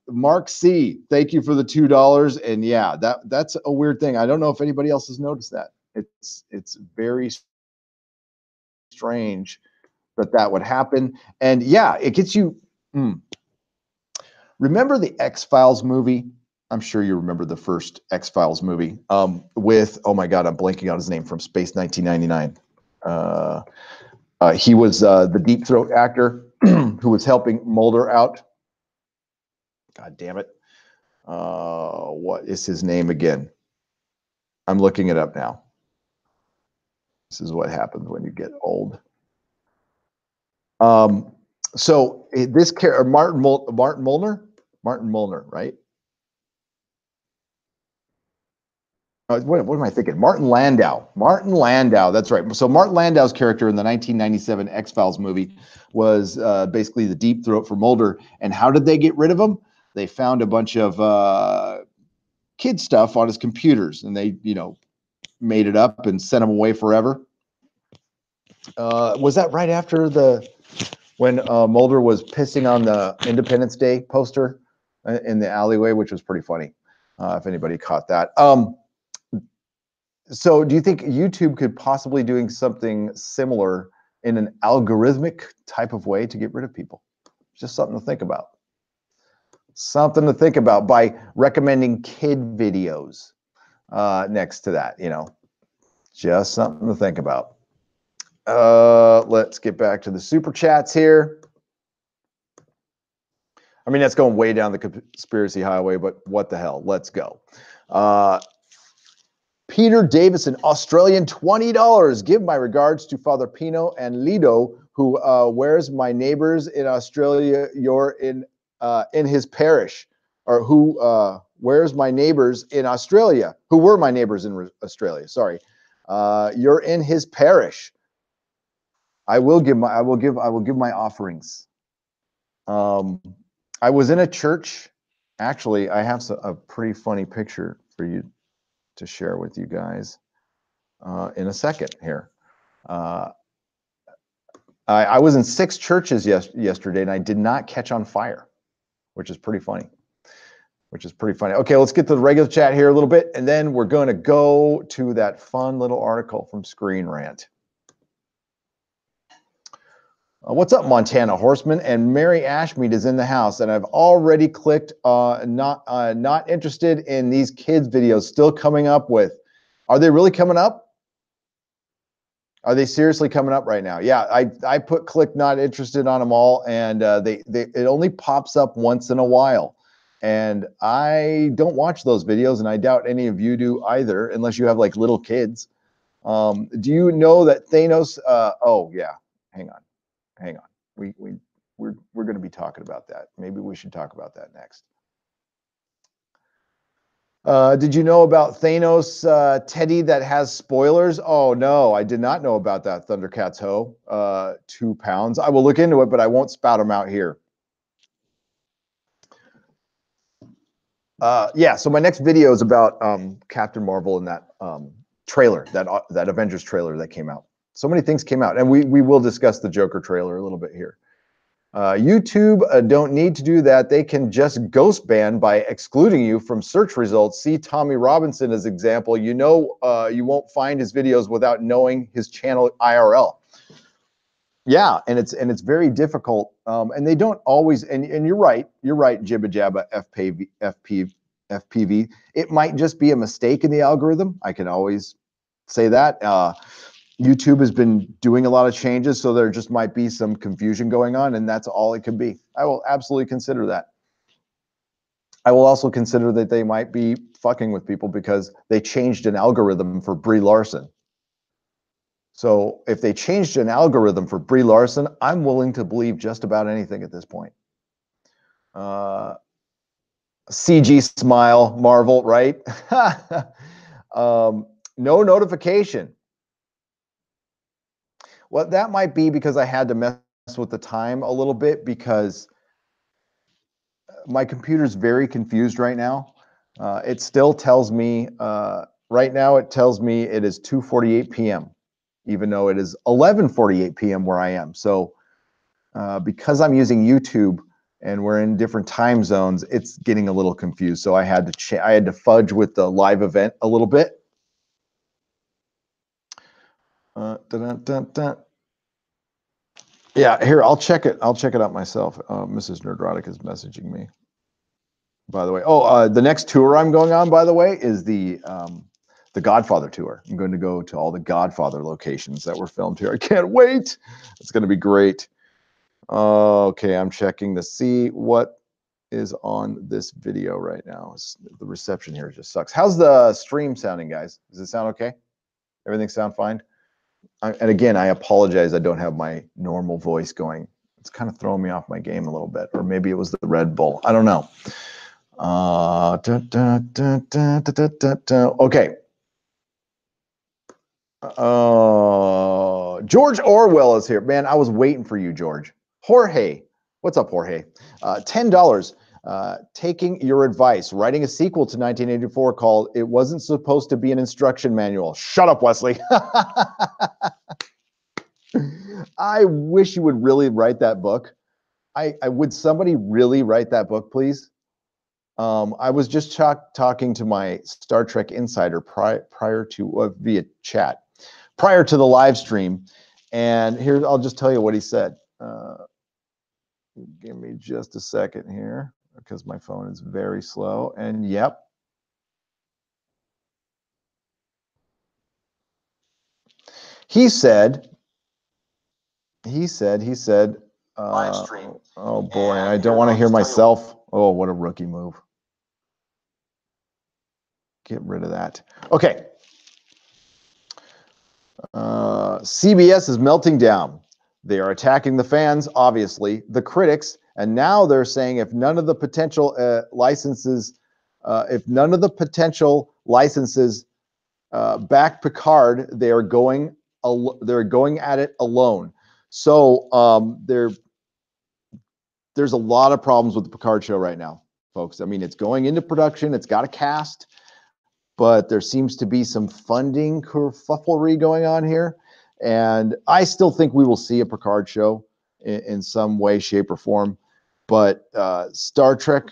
Mark C, thank you for the $2. And yeah, that's a weird thing. I don't know if anybody else has noticed that. It's very strange that would happen. And yeah, it gets you. Remember the X-Files movie? I'm sure you remember the first X-Files movie with, oh my God, I'm blanking on his name, from Space 1999. He was the Deep Throat actor who was helping Mulder out. God damn it. What is his name again? I'm looking it up now. This is what happens when you get old. So this character, Martin Molnar, right? What am I thinking? Martin Landau. Martin Landau, that's right. So Martin Landau's character in the 1997 X-Files movie was basically the Deep Throat for Mulder. And how did they get rid of him? They found a bunch of kid stuff on his computers, and they, made it up and sent him away forever. Was that right after when Mulder was pissing on the Independence Day poster in the alleyway, which was pretty funny, if anybody caught that. So do you think YouTube could possibly doing something similar in an algorithmic type of way to get rid of people? Just something to think about. Something to think about by recommending kid videos next to that, just something to think about. Let's get back to the super chats here. I mean, that's going way down the conspiracy highway, but what the hell? Let's go. Peter Davison, Australian $20. Give my regards to Father Pino and Lido, who wears my neighbors in Australia. You're in his parish, or who wears my neighbors in Australia, who were my neighbors in Australia. Sorry, you're in his parish. I will give my offerings. I was in a church. Actually, I have a pretty funny picture for you to share with you guys in a second here. I was in 6 churches yesterday, and I did not catch on fire, which is pretty funny. Okay, let's get to the regular chat here a little bit, and then we're going to go to that fun little article from Screen Rant. What's up, Montana Horseman? And Mary Ashmead is in the house, and I've already clicked not interested in these kids videos still coming up with. Are they really coming up? Are they seriously coming up right now? Yeah, I click not interested on them all, and it only pops up once in a while. And I don't watch those videos, and I doubt any of you do either, unless you have like little kids. Do you know that Thanos? Oh yeah, hang on. We're going to be talking about that. Maybe we should talk about that next. Did you know about Thanos Teddy that has spoilers? Oh no, I did not know about that. Thundercats Ho, 2 pounds. I will look into it, but I won't spout them out here. Yeah, so my next video is about Captain Marvel and that trailer, that Avengers trailer that came out. So many things came out, and we will discuss the Joker trailer a little bit here. YouTube don't need to do that. They can just ghost ban by excluding you from search results. See Tommy Robinson as example. You won't find his videos without knowing his channel IRL. Yeah, and it's very difficult. And they don't always. And you're right, Jibba Jabba FPV. It might just be a mistake in the algorithm. I can always say that. YouTube has been doing a lot of changes, so there just might be some confusion going on, and that's all it could be. I will absolutely consider that. I will also consider that they might be fucking with people because they changed an algorithm for Brie Larson. So if they changed an algorithm for Brie Larson, I'm willing to believe just about anything at this point. CG smile, Marvel, right? No notification. Well, that might be because I had to mess with the time a little bit because my computer's very confused right now. It still tells me, right now it tells me it is 2:48 p.m., even though it is 11:48 p.m. where I am. So because I'm using YouTube and we're in different time zones, it's getting a little confused. So I had to fudge with the live event a little bit. Yeah, here, I'll check it. I'll check it out myself. Mrs. Nerdrotic is messaging me, by the way. Oh, the next tour I'm going on, by the way, is the Godfather tour. I'm going to go to all the Godfather locations that were filmed here. I can't wait. It's going to be great. Okay, I'm checking to see what is on this video right now. The reception here just sucks. How's the stream sounding, guys? Does it sound okay? Everything sound fine? And again, I apologize. I don't have my normal voice going. It's kind of throwing me off my game a little bit, or maybe it was the Red Bull. I don't know. Okay. George Orwell is here. Man, I was waiting for you, George. Jorge. What's up, Jorge? $10. Taking your advice. Writing a sequel to 1984 called It Wasn't Supposed to Be an Instruction Manual. Shut up, Wesley. I wish you would really write that book. I would somebody really write that book, please? I was just talking to my Star Trek insider prior to via chat, prior to the live stream, and here I'll just tell you what he said. Give me just a second here because my phone is very slow. And yep, he said. Live stream. Oh boy, I don't want to hear myself. Oh, what a rookie move. Get rid of that. Okay. CBS is melting down. They are attacking the fans, obviously, the critics, and now they're saying if none of the potential licenses back Picard, they're going at it alone. So there's a lot of problems with the Picard show right now, folks. I mean, it's going into production. It's got a cast, but there seems to be some funding kerfufflery going on here. And I still think we will see a Picard show in some way, shape, or form. But Star Trek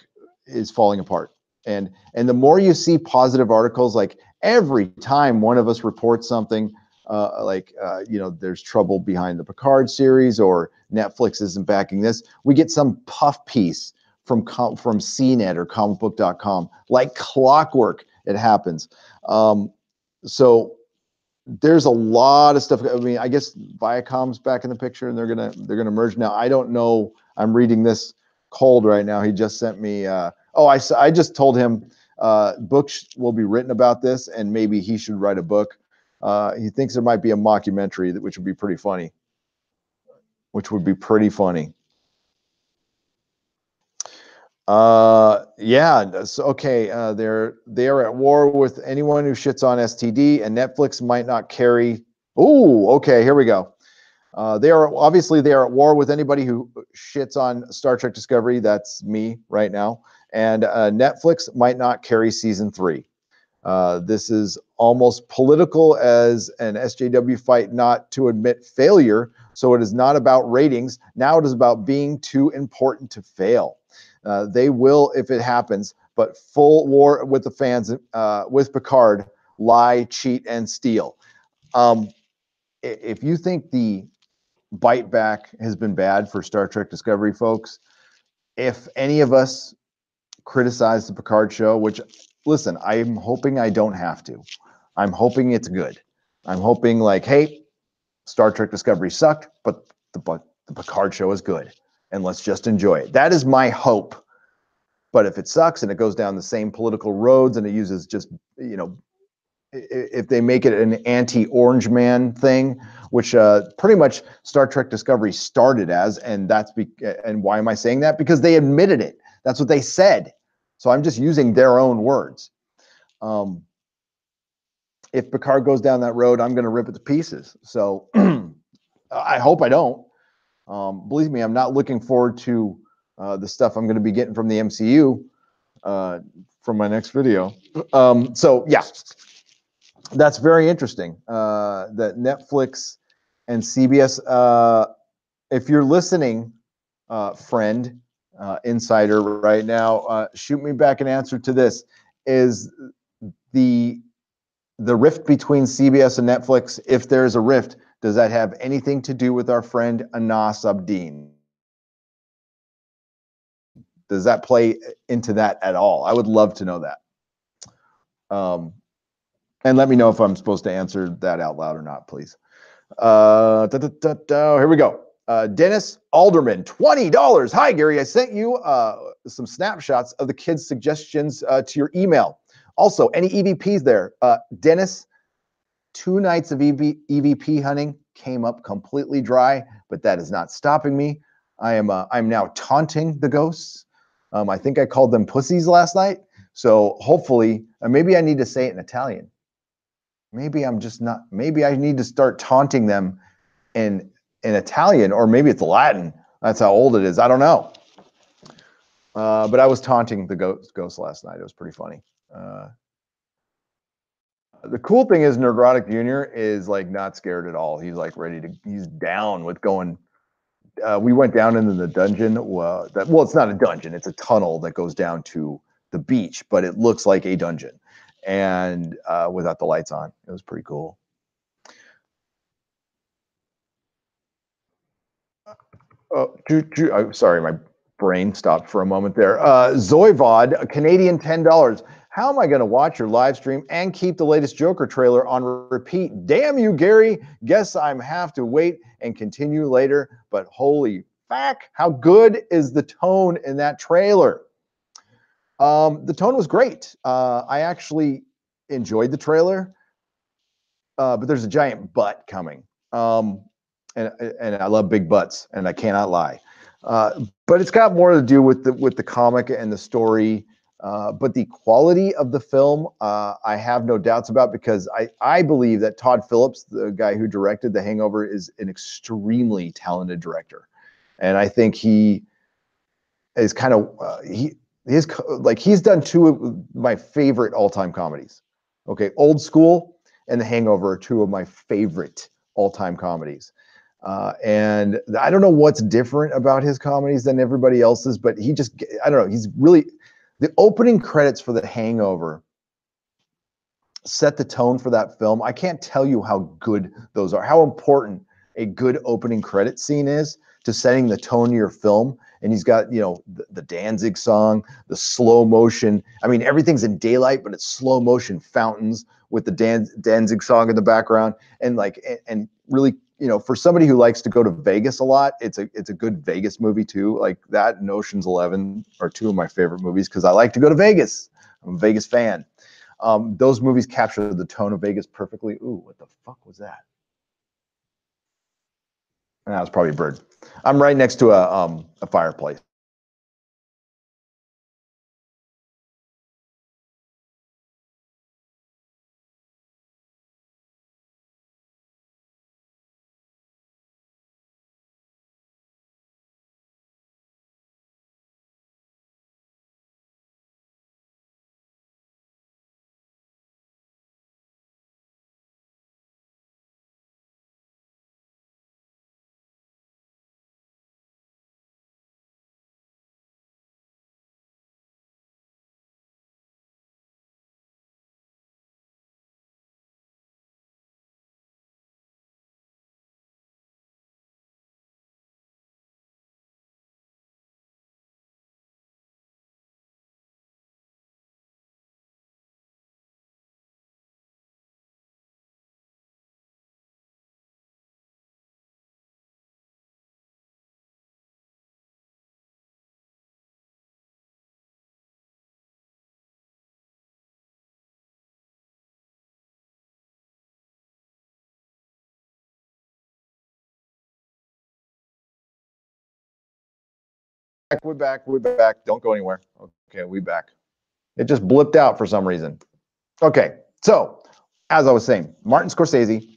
is falling apart. And the more you see positive articles, like every time one of us reports something, there's trouble behind the Picard series or Netflix isn't backing this, we get some puff piece from CNET or comicbook.com. Like clockwork, it happens. So there's a lot of stuff. I mean, I guess Viacom's back in the picture and they're gonna merge now. I don't know. I'm reading this cold right now. He just sent me I just told him books will be written about this and maybe he should write a book. He thinks there might be a mockumentary which would be pretty funny. Yeah, so, okay. They are at war with anyone who shits on STD, and Netflix might not carry. Oh, okay, here we go. They are at war with anybody who shits on Star Trek Discovery. That's me right now. And Netflix might not carry season 3. This is almost political as an SJW fight not to admit failure. So it is not about ratings. Now it is about being too important to fail. They will, if it happens, but full war with the fans, with Picard, lie, cheat, and steal. If you think the bite back has been bad for Star Trek Discovery, folks, if any of us criticize the Picard show, which, listen, I'm hoping I don't have to. I'm hoping it's good. I'm hoping like, hey, Star Trek Discovery sucked, but the Picard show is good, and let's just enjoy it. That is my hope. But if it sucks and it goes down the same political roads and it uses just, if they make it an anti-Orange Man thing which pretty much Star Trek Discovery started as, and and why am I saying that? Because they admitted it. That's what they said. So I'm just using their own words. If Picard goes down that road, I'm going to rip it to pieces. So I hope I don't. Believe me, I'm not looking forward to the stuff I'm going to be getting from the MCU from my next video. So yeah, that's very interesting. That Netflix and CBS. If you're listening, friend, insider, right now, shoot me back an answer to this: is the rift between CBS and Netflix, if there's a rift, does that have anything to do with our friend Anas Abdeen? Does that play into that at all? I would love to know that. And let me know if I'm supposed to answer that out loud or not, please. Here we go. Dennis Alderman, $20. Hi, Gary. I sent you some snapshots of the kids' suggestions to your email. Also, any EVPs there? Dennis, 2 nights of EVP hunting came up completely dry, but that is not stopping me. I'm now taunting the ghosts. I think I called them pussies last night. So hopefully, maybe I need to say it in Italian. Maybe I'm just not. Maybe I need to start taunting them in Italian, or maybe it's Latin. That's how old it is. I don't know. But I was taunting the ghost last night. It was pretty funny. The cool thing is Neurotic Jr. is like not scared at all. He's like ready to. He's down with going. We went down into the dungeon. Well, it's not a dungeon. It's a tunnel that goes down to the beach, but it looks like a dungeon, and without the lights on, it was pretty cool. Oh, sorry, my brain stopped for a moment there. Zoivod, a Canadian $10. How am I going to watch your live stream and keep the latest Joker trailer on repeat? Damn you, Gary. Guess I'm have to wait and continue later. But holy fuck, how good is the tone in that trailer? The tone was great. I actually enjoyed the trailer, but there's a giant butt coming. And I love big butts, and I cannot lie. But it's got more to do with the comic and the story. But the quality of the film, I have no doubts about, because I believe that Todd Phillips, the guy who directed The Hangover, is an extremely talented director, and I think he is kind of he's done 2 of my favorite all-time comedies. Okay, Old School and The Hangover are 2 of my favorite all-time comedies. And I don't know what's different about his comedies than everybody else's, but I don't know, he's really, the opening credits for The Hangover set the tone for that film. I can't tell you how good those are, how important a good opening credit scene is to setting the tone of your film. And he's got, the Danzig song, the slow motion. I mean, everything's in daylight, but it's slow motion fountains with the Danzig song in the background. And really, for somebody who likes to go to Vegas a lot, it's a good Vegas movie too. Like that and Ocean's 11 are 2 of my favorite movies because I like to go to Vegas. I'm a Vegas fan. Those movies capture the tone of Vegas perfectly. Ooh, what the fuck was that? That was probably a bird. I'm right next to a fireplace. We're back. We're back. Don't go anywhere. Okay, we back. It just blipped out for some reason. Okay, so as I was saying, Martin Scorsese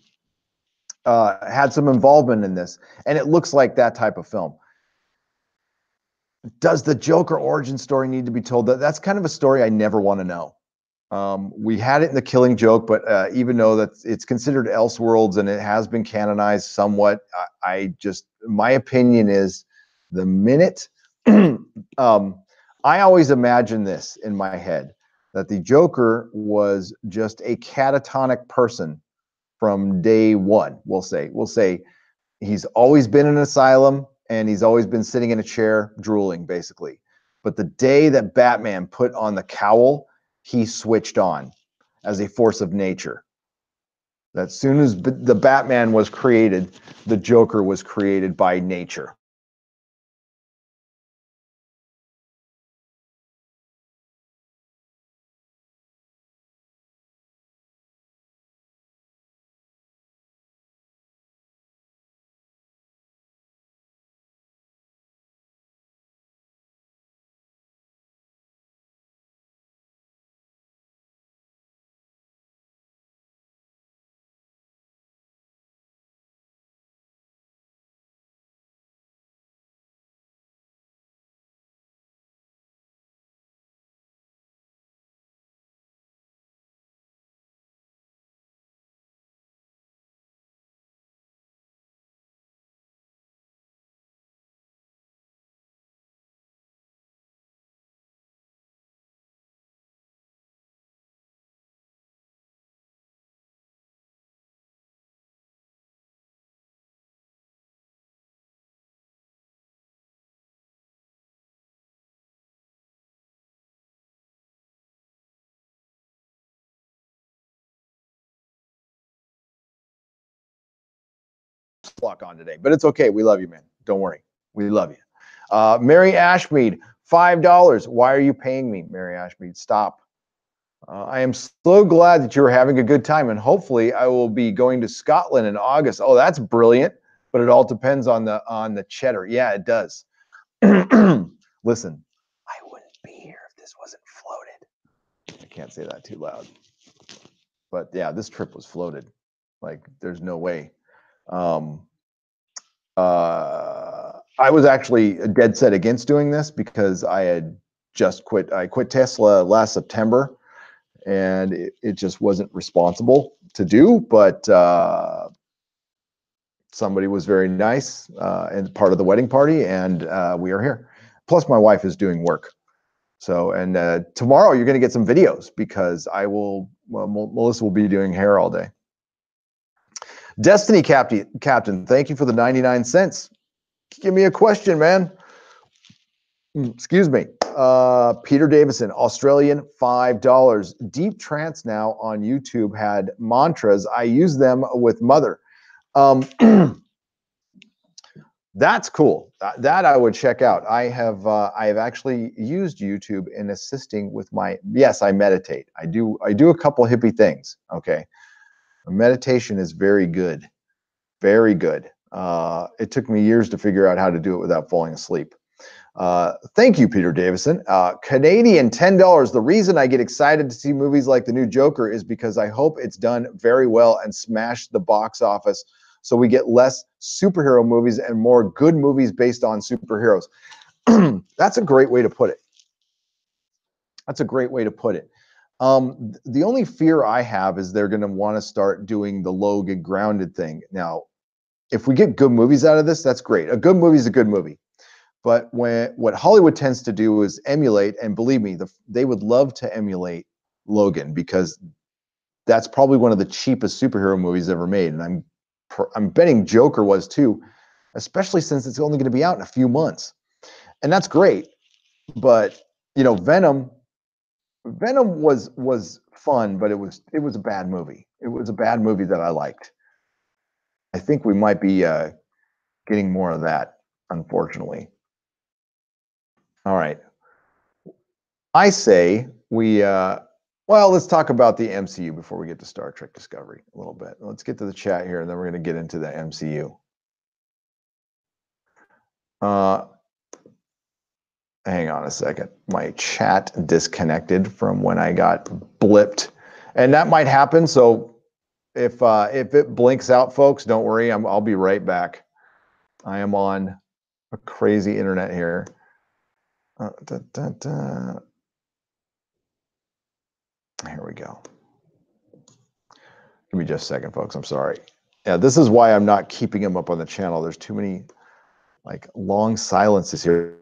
had some involvement in this, and it looks like that type of film. Does the Joker origin story need to be told? That's kind of a story I never want to know. We had it in The Killing Joke, but even though that it's considered Elseworlds and it has been canonized somewhat, my opinion is the minute I always imagine this in my head, that the Joker was just a catatonic person from day one. We'll say he's always been in an asylum and he's always been sitting in a chair drooling, basically. But the day that Batman put on the cowl, he switched on as a force of nature. That as soon as the Batman was created, the Joker was created by nature. Block on today, but it's okay. We love you, man. Don't worry. We love you. Mary Ashmead, $5. Why are you paying me, Mary Ashmead? Stop. I am so glad that you are having a good time, and hopefully I will be going to Scotland in August. Oh, that's brilliant, but it all depends on the cheddar. Yeah, it does. Listen, I wouldn't be here if this wasn't floated. I can't say that too loud. But yeah, this trip was floated. Like, there's no way. I was actually dead set against doing this because I had just quit. I quit Tesla last September, and it just wasn't responsible to do. But somebody was very nice and part of the wedding party, and we are here. Plus, my wife is doing work. So, and tomorrow you're going to get some videos because Melissa will be doing hair all day. Destiny Captain, thank you for the 99 cents. Give me a question, man. Excuse me. Peter Davison, Australian, $5. Deep Trance now on YouTube had mantras. I use them with Mother. That's cool. That I would check out. I have actually used YouTube in assisting with my. Yes, I meditate. I do a couple hippie things. Okay, meditation is very good, very good. It took me years to figure out how to do it without falling asleep. Thank you, Peter Davison. Canadian, $10. The reason I get excited to see movies like the new Joker is because I hope it's done very well and smash the box office so we get less superhero movies and more good movies based on superheroes. That's a great way to put it. That's a great way to put it. The only fear I have is they're going to want to start doing the Logan grounded thing. Now, if we get good movies out of this, that's great. A good movie is a good movie. But what Hollywood tends to do is emulate, and believe me, they would love to emulate Logan because that's probably one of the cheapest superhero movies ever made, and I'm betting Joker was too, especially since it's only going to be out in a few months, and that's great. But Venom was fun, but it was a bad movie. It was a bad movie that I liked. I think we might be getting more of that, unfortunately. All right. I say let's talk about the MCU before we get to Star Trek Discovery a little bit. Let's get to the chat here, and then we're going to get into the MCU. Hang on a second. My chat disconnected from when I got blipped, and that might happen. So if it blinks out, folks, don't worry. I'll be right back. I am on a crazy internet here. Here we go. Give me just a second, folks. I'm sorry. Yeah, this is why I'm not keeping him up on the channel. There's too many like long silences here.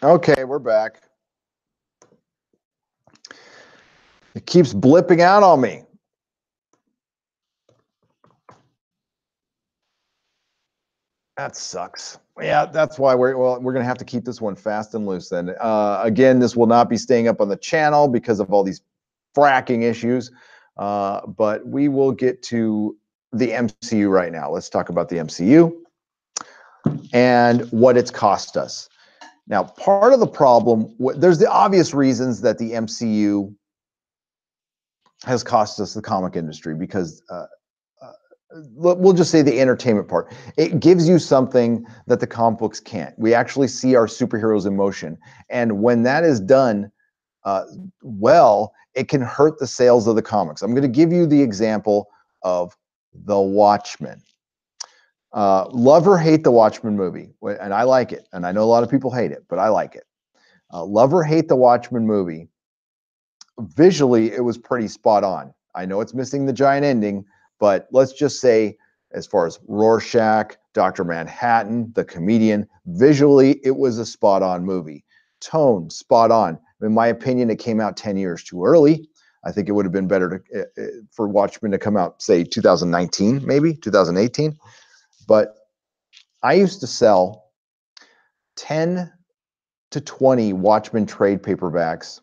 Okay, we're back. It keeps blipping out on me. That sucks. Yeah, that's why we're going to have to keep this one fast and loose then. Again, this will not be staying up on the channel because of all these fracking issues, but we will get to the MCU right now. Let's talk about the MCU and what it's cost us. Now, part of the problem, there's the obvious reasons that the MCU has cost us the comic industry because we'll just say the entertainment part. It gives you something that the comic books can't. We actually see our superheroes in motion. And when that is done well, it can hurt the sales of the comics. I'm going to give you the example of The Watchmen. Love or hate the Watchmen movie, and I like it. And I know a lot of people hate it, but I like it. Love or hate the Watchmen movie, visually, it was pretty spot on. I know it's missing the giant ending, but let's just say, as far as Rorschach, Dr. Manhattan, the comedian, visually, it was a spot on movie. Tone, spot on. In my opinion, it came out 10 years too early. I think it would have been better for Watchmen to come out, say, 2019, maybe 2018. But I used to sell 10 to 20 Watchmen trade paperbacks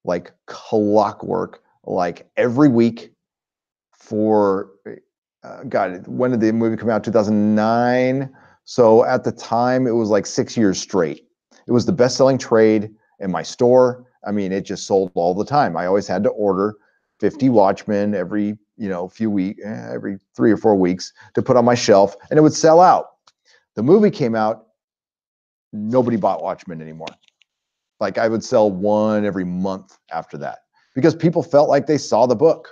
like clockwork, like every week for, God, when did the movie come out? 2009. So at the time, it was like 6 years straight. It was the best-selling trade in my store. I mean, it just sold all the time. I always had to order 50 Watchmen every, few weeks, every 3 or 4 weeks to put on my shelf, and it would sell out. The movie came out, nobody bought Watchmen anymore. Like I would sell one every month after that because people felt like they saw the book.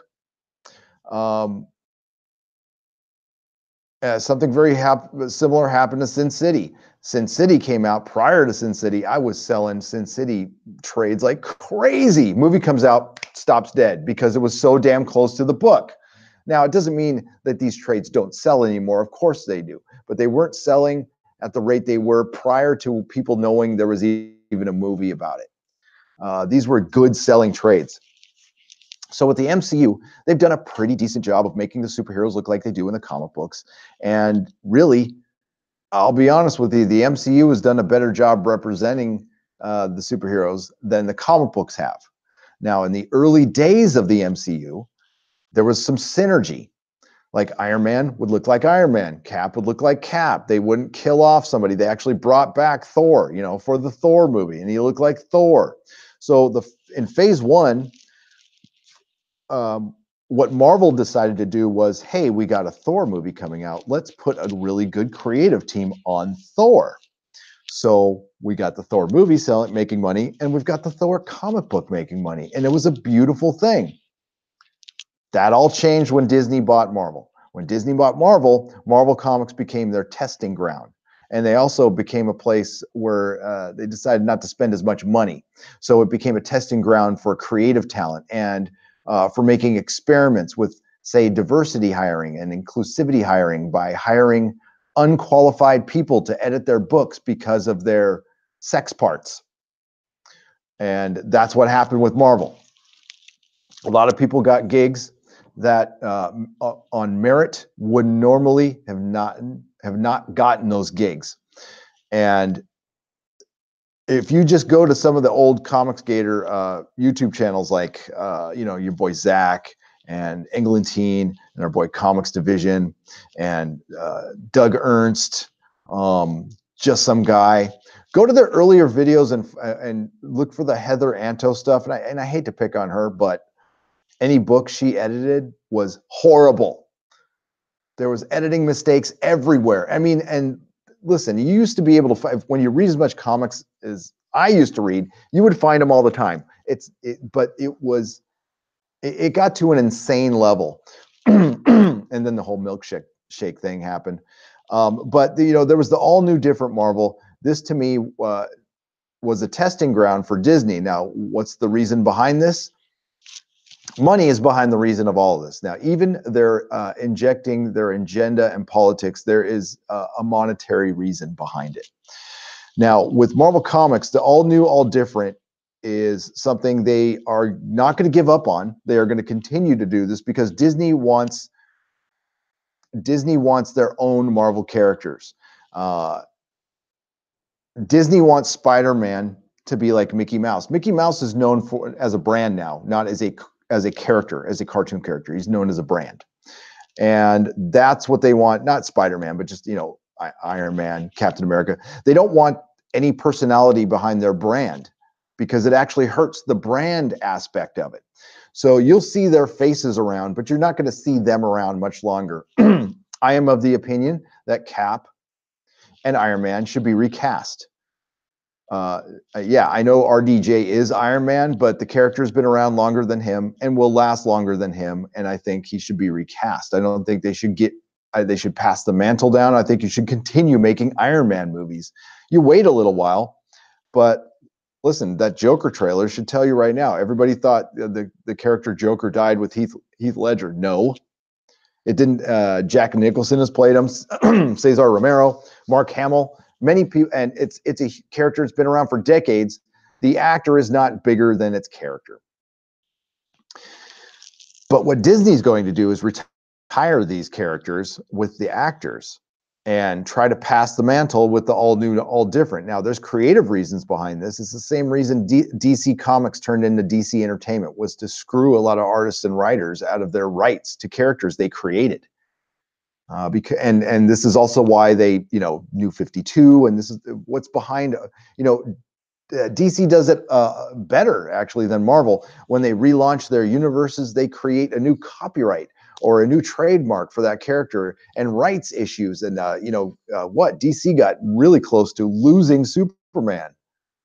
Something very similar happened to Sin City. Sin City came out. Prior to Sin City, I was selling Sin City trades like crazy. Movie comes out, stops dead because it was so damn close to the book. Now, it doesn't mean that these trades don't sell anymore. Of course they do. But they weren't selling at the rate they were prior to people knowing there was even a movie about it. These were good selling trades. So with the MCU, they've done a pretty decent job of making the superheroes look like they do in the comic books. And really, I'll be honest with you, the MCU has done a better job representing the superheroes than the comic books have. Now, in the early days of the MCU, there was some synergy. Like Iron Man would look like Iron Man, Cap would look like Cap. They wouldn't kill off somebody. They actually brought back Thor, for the Thor movie, and he looked like Thor. So in phase one, what Marvel decided to do was, hey, we got a Thor movie coming out. Let's put a really good creative team on Thor. So we got the Thor movie making money, and we've got the Thor comic book making money. And it was a beautiful thing. That all changed when Disney bought Marvel. When Disney bought Marvel, Marvel Comics became their testing ground. And they also became a place where they decided not to spend as much money. So it became a testing ground for creative talent and for making experiments with, say, diversity hiring and inclusivity hiring by hiring unqualified people to edit their books because of their sex parts. And that's what happened with Marvel. A lot of people got gigs that on merit would normally have not gotten those gigs. And if you just go to some of the old Comics Gator YouTube channels, like your boy Zach and Englentine and our boy Comics Division and Doug Ernst, just some guy, go to their earlier videos and look for the Heather Anto stuff. And I hate to pick on her, but any book she edited was horrible. There was editing mistakes everywhere. I mean, and listen, you used to be able to find, when you read as much comics as I used to read, you would find them all the time. But it got to an insane level. And then the whole milkshake thing happened. But there was the all new different Marvel. This to me was a testing ground for Disney. Now, what's the reason behind this? Money is behind the reason of all of this. Now, even they're injecting their agenda and politics, there is a monetary reason behind it. Now, with Marvel Comics, the all new, all different is something they are not going to give up on. They are going to continue to do this because Disney wants their own Marvel characters. Disney wants Spider-Man to be like Mickey Mouse. Mickey Mouse is known as a brand now, not as a character, as a cartoon character. He's known as a brand. And that's what they want, not Spider-Man, but just, Iron Man, Captain America. They don't want any personality behind their brand because it actually hurts the brand aspect of it. So you'll see their faces around, but you're not going to see them around much longer. I am of the opinion that Cap and Iron Man should be recast. Yeah, I know RDJ is Iron Man, but the character's been around longer than him and will last longer than him, and I think he should be recast. I don't think they should they should pass the mantle down. I think you should continue making Iron Man movies. You wait a little while, but listen, that Joker trailer should tell you right now. Everybody thought the character Joker died with Heath Ledger. No, it didn't. Jack Nicholson has played him. Cesar Romero, Mark Hamill. Many people, and it's a character that's been around for decades. The actor is not bigger than its character. But what Disney's going to do is retire these characters with the actors and try to pass the mantle with the all new, all different. Now, there's creative reasons behind this. It's the same reason DC Comics turned into DC Entertainment, was to screw a lot of artists and writers out of their rights to characters they created. Because and this is also why they, New 52, and this is what's behind, DC does it better actually than Marvel. When they relaunch their universes, they create a new copyright or a new trademark for that character and rights issues. And what DC got really close to losing Superman,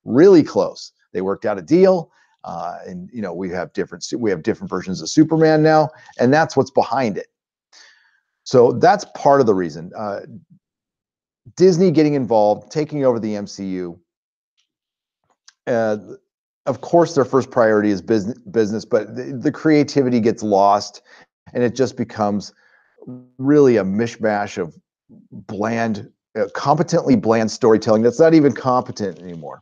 really close. They worked out a deal, and we have different versions of Superman now, and that's what's behind it. So that's part of the reason. Disney getting involved, taking over the MCU. Of course, their first priority is business, but the creativity gets lost, and it just becomes really a mishmash of competently bland storytelling that's not even competent anymore.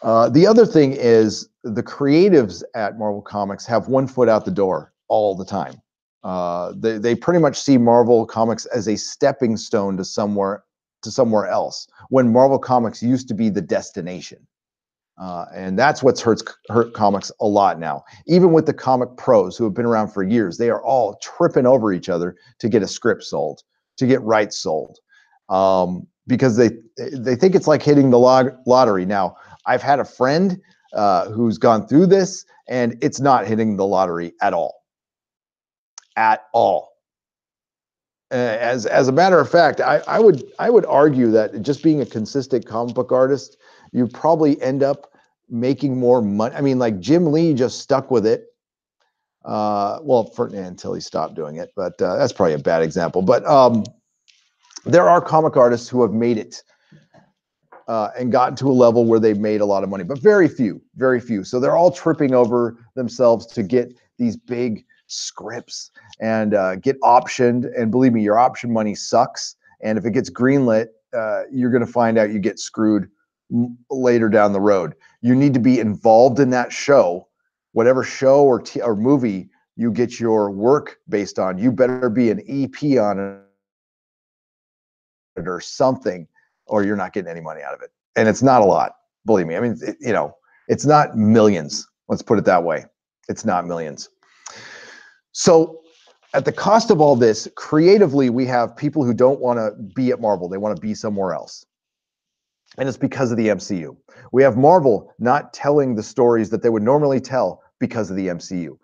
The other thing is the creatives at Marvel Comics have one foot out the door all the time. They pretty much see Marvel Comics as a stepping stone to somewhere else, when Marvel Comics used to be the destination. And that's what's hurt comics a lot now. Even with the comic pros who have been around for years, they are all tripping over each other to get a script sold, to get rights sold, because they think it's like hitting the lottery. Now, I've had a friend who's gone through this, and it's not hitting the lottery at all. at all. As a matter of fact, I would argue that just being a consistent comic book artist, you probably end up making more money. I mean, like Jim Lee just stuck with it. Well, until he stopped doing it, but that's probably a bad example. But there are comic artists who have made it and gotten to a level where they've made a lot of money, but very few, very few. So they're all tripping over themselves to get these big scripts and get optioned. And believe me, your option money sucks. And if it gets greenlit, you're going to find out you get screwed later down the road. You need to be involved in that show, whatever show or movie you get your work based on. You better be an EP on it or something, or you're not getting any money out of it. And it's not a lot, believe me. I mean, it's not millions. Let's put it that way. It's not millions. So at the cost of all this, creatively, we have people who don't want to be at Marvel. They want to be somewhere else. And it's because of the MCU. We have Marvel not telling the stories that they would normally tell because of the MCU.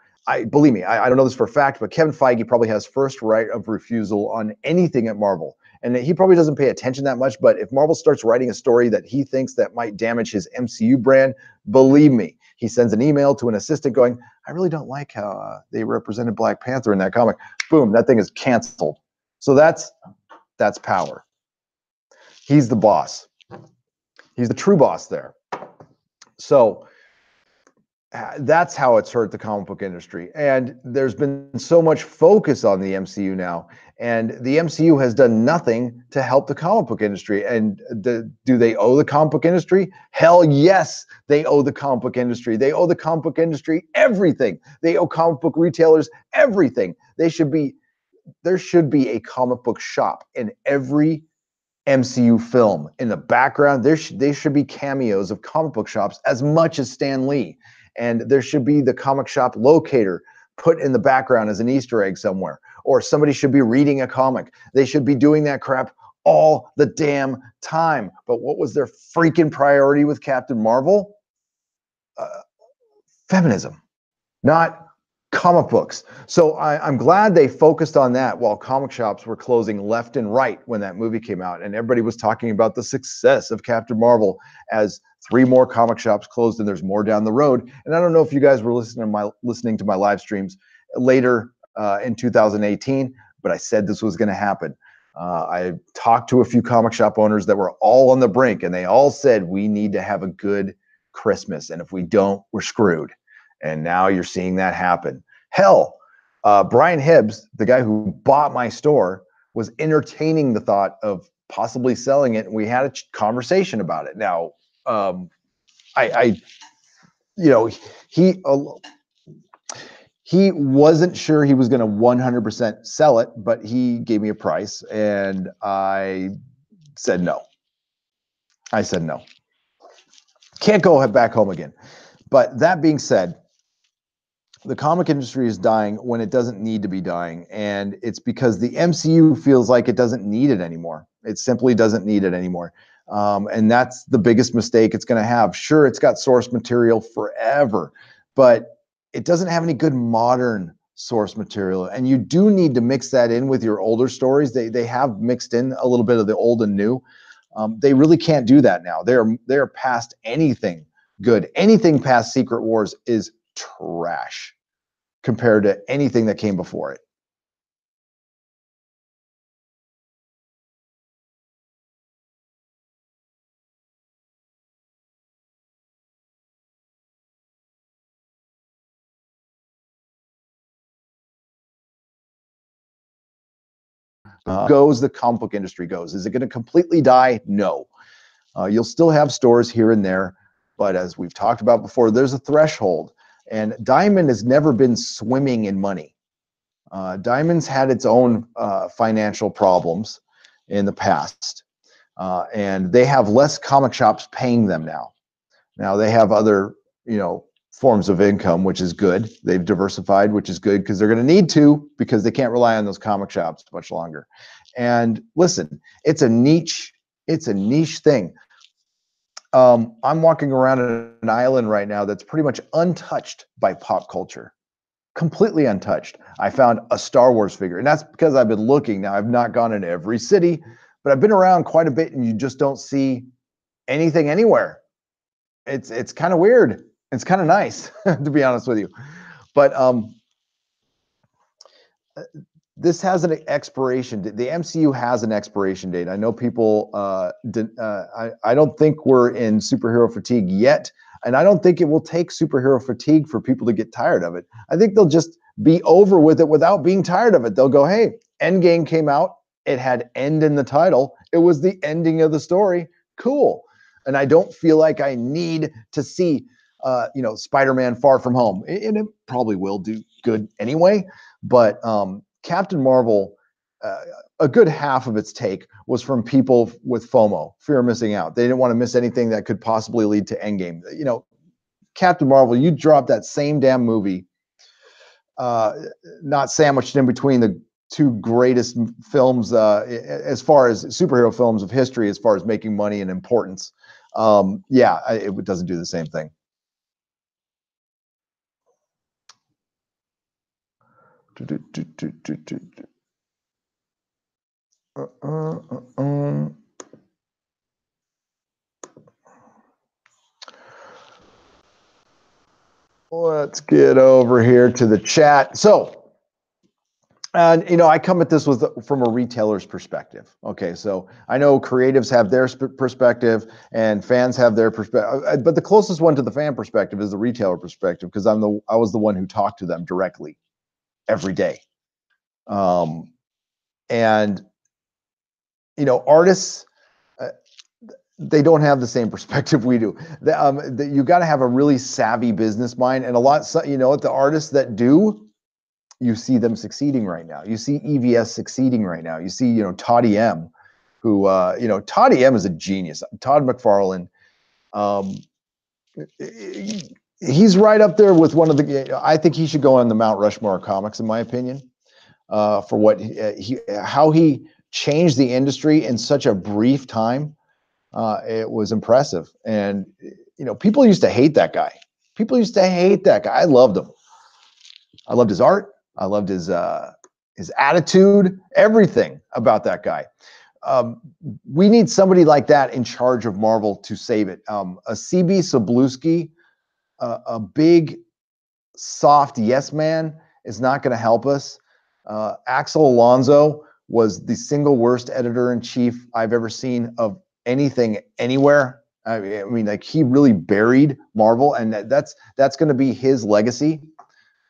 Believe me, I don't know this for a fact, but Kevin Feige probably has first right of refusal on anything at Marvel. And he probably doesn't pay attention that much, but if Marvel starts writing a story that he thinks that might damage his MCU brand, believe me, he sends an email to an assistant going, I really don't like how they represented Black Panther in that comic. Boom, that thing is canceled. So that's power. He's the boss. He's the true boss there. So that's how it's hurt the comic book industry. And there's been so much focus on the MCU now, and the MCU has done nothing to help the comic book industry. And do they owe the comic book industry? Hell yes, they owe the comic book industry. They owe the comic book industry everything. They owe comic book retailers everything. There should be a comic book shop in every MCU film. In the background, they should be cameos of comic book shops as much as Stan Lee. And there should be the comic shop locator put in the background as an Easter egg somewhere. Or somebody should be reading a comic. They should be doing that crap all the damn time. But what was their freaking priority with Captain Marvel? Feminism, not comic books. So I'm glad they focused on that while comic shops were closing left and right when that movie came out. And everybody was talking about the success of Captain Marvel as 3 more comic shops closed and there's more down the road. And I don't know if you guys were listening to my live streams later in 2018, but I said this was going to happen. I talked to a few comic shop owners that were all on the brink, and they all said we need to have a good Christmas, and if we don't, we're screwed. And now you're seeing that happen. Hell, Brian Hibbs, the guy who bought my store, was entertaining the thought of possibly selling it, and we had a conversation about it. Now, he wasn't sure he was going to 100% sell it, but he gave me a price, and I said no. I said no. Can't go back home again. But that being said, the comic industry is dying when it doesn't need to be dying, and it's because the MCU feels like it doesn't need it anymore. It simply doesn't need it anymore. And that's the biggest mistake it's going to have. Sure, it's got source material forever, but it doesn't have any good modern source material. And you do need to mix that in with your older stories. They have mixed in a little bit of the old and new. They really can't do that now. They're past anything good. Anything past Secret Wars is trash compared to anything that came before it. Goes the comic book industry goes. Is it going to completely die? No. You'll still have stores here and there, but as we've talked about before, there's a threshold, and Diamond has never been swimming in money. Diamond's had its own financial problems in the past, and they have less comic shops paying them now. Now they have other, forms of income, which is good. They've diversified, which is good because they're going to need to, because they can't rely on those comic shops much longer. And listen, it's a niche thing. I'm walking around an island right now that's pretty much untouched by pop culture. completely untouched. I found a Star Wars figure, and that's because I've been looking. Now, I've not gone into every city, but I've been around quite a bit, and you just don't see anything anywhere. It's kind of weird. It's kind of nice, to be honest with you. But this has an expiration. The MCU has an expiration date. I know people. I don't think we're in superhero fatigue yet, and I don't think it will take superhero fatigue for people to get tired of it. I think they'll just be over with it without being tired of it. They'll go, "Hey, Endgame came out. It had end in the title. It was the ending of the story. Cool." And I don't feel like I need to see, Spider-Man: Far From Home, and it probably will do good anyway. But Captain Marvel, a good half of its take was from people with FOMO, fear of missing out. They didn't want to miss anything that could possibly lead to Endgame. Captain Marvel, you drop that same damn movie, not sandwiched in between the two greatest films as far as superhero films of history, as far as making money and importance. It doesn't do the same thing. Let's get over here to the chat. So, and I come at this from a retailer's perspective. Okay, so I know creatives have their perspective and fans have their perspective, but the closest one to the fan perspective is the retailer perspective, because I was the one who talked to them directly every day. And artists, they don't have the same perspective we do. You got to have a really savvy business mind, and the artists that do, you see them succeeding right now. You see EVS succeeding right now. You see, Toddy M, who, Toddy M is a genius. Todd McFarlane, he's right up there with one of the. I think he should go on the Mount Rushmore of comics, in my opinion, for what how he changed the industry in such a brief time. It was impressive, and people used to hate that guy. People used to hate that guy. I loved him. I loved his art. I loved his attitude. Everything about that guy. We need somebody like that in charge of Marvel to save it. A CB Cebulski, a big, soft yes man, is not going to help us. Axel Alonso was the single worst editor-in-chief I've ever seen of anything anywhere. I mean, like, he really buried Marvel, and that's going to be his legacy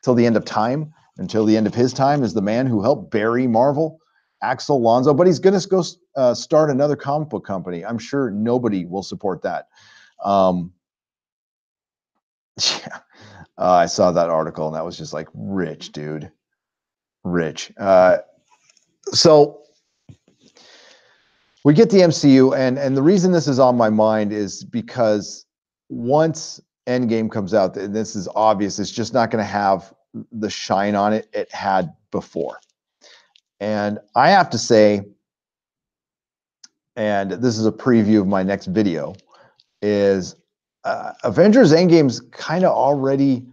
till the end of time. Until the end of his time, is the man who helped bury Marvel, Axel Alonso. But he's going to go start another comic book company. I'm sure nobody will support that. I saw that article, and that was just like, rich, dude. Rich. So we get the MCU, and the reason this is on my mind is because once Endgame comes out, and this is obvious, it's just not going to have the shine on it had before. And I have to say, and this is a preview of my next video, is Avengers Endgame's kind of already,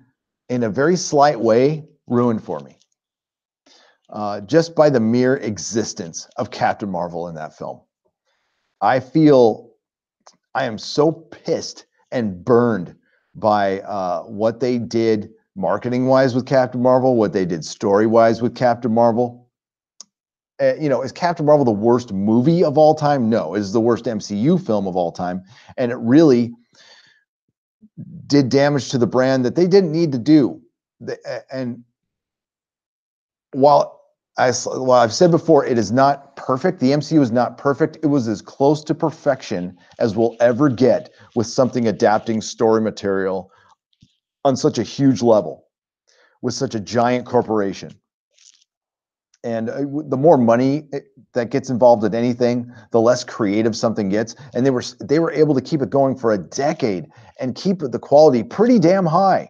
in a very slight way, ruined for me. Just by the mere existence of Captain Marvel in that film. I feel I am so pissed and burned by what they did marketing-wise with Captain Marvel, what they did story-wise with Captain Marvel. Is Captain Marvel the worst movie of all time? No, it is the worst MCU film of all time. And it really did damage to the brand that they didn't need to do. And while I've said before, it is not perfect. The MCU is not perfect. It was as close to perfection as we'll ever get with something adapting story material on such a huge level with such a giant corporation. And the more money that gets involved in anything, the less creative something gets. And they were able to keep it going for a decade and keep the quality pretty damn high.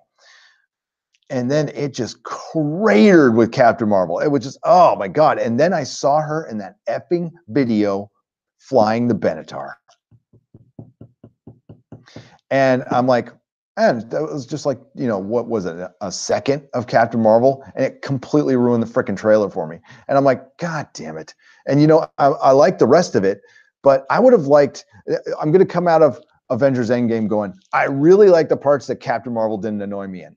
And then it just cratered with Captain Marvel. It was just, oh my God. And then I saw her in that effing video flying the Benatar. And I'm like, And that was just like, what was it, a second of Captain Marvel? And it completely ruined the freaking trailer for me. And I'm like, God damn it. And, I like the rest of it, but I would have liked, I'm going to come out of Avengers Endgame going, I really like the parts that Captain Marvel didn't annoy me in,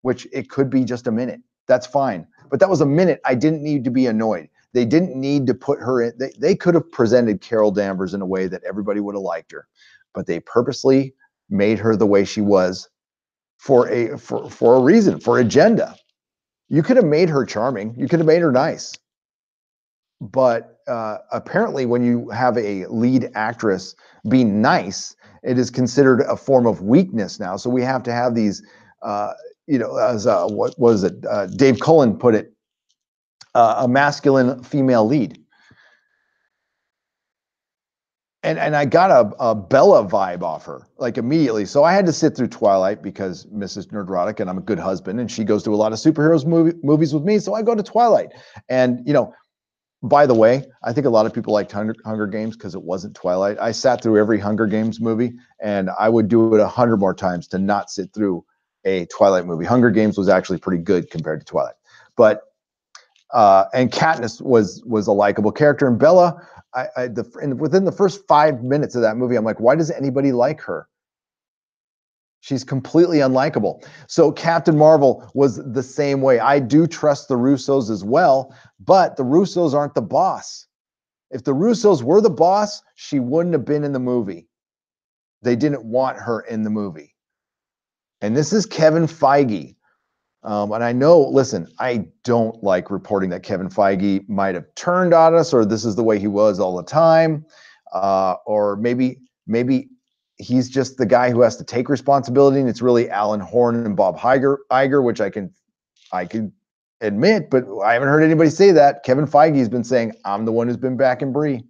which it could be just a minute. That's fine. But that was a minute I didn't need to be annoyed. They didn't need to put her in. They could have presented Carol Danvers in a way that everybody would have liked her, but they purposely made her the way she was for a reason, for agenda. You could have made her charming. You could have made her nice. But apparently when you have a lead actress be nice, it is considered a form of weakness now. So we have to have these, as what was it? Dave Cullen put it, a masculine female lead. And I got a Bella vibe off her, like immediately. So I had to sit through Twilight because Mrs. Nerdrotic, and I'm a good husband, and she goes to a lot of superheroes movies with me. So I go to Twilight. And, by the way, I think a lot of people liked Hunger Games because it wasn't Twilight. I sat through every Hunger Games movie, and I would do it 100 more times to not sit through a Twilight movie. Hunger Games was actually pretty good compared to Twilight. But and Katniss was a likable character, and Bella, within the first 5 minutes of that movie, I'm like, why does anybody like her? She's completely unlikable. So Captain Marvel was the same way. I do trust the Russos as well, but the Russos aren't the boss. If the Russos were the boss, she wouldn't have been in the movie. They didn't want her in the movie. And this is Kevin Feige. And I know, listen, I don't like reporting that Kevin Feige might have turned on us, or this is the way he was all the time. Or maybe he's just the guy who has to take responsibility, and it's really Alan Horn and Bob Iger, which I can admit, but I haven't heard anybody say that. Kevin Feige has been saying, I'm the one who's been back in Brie.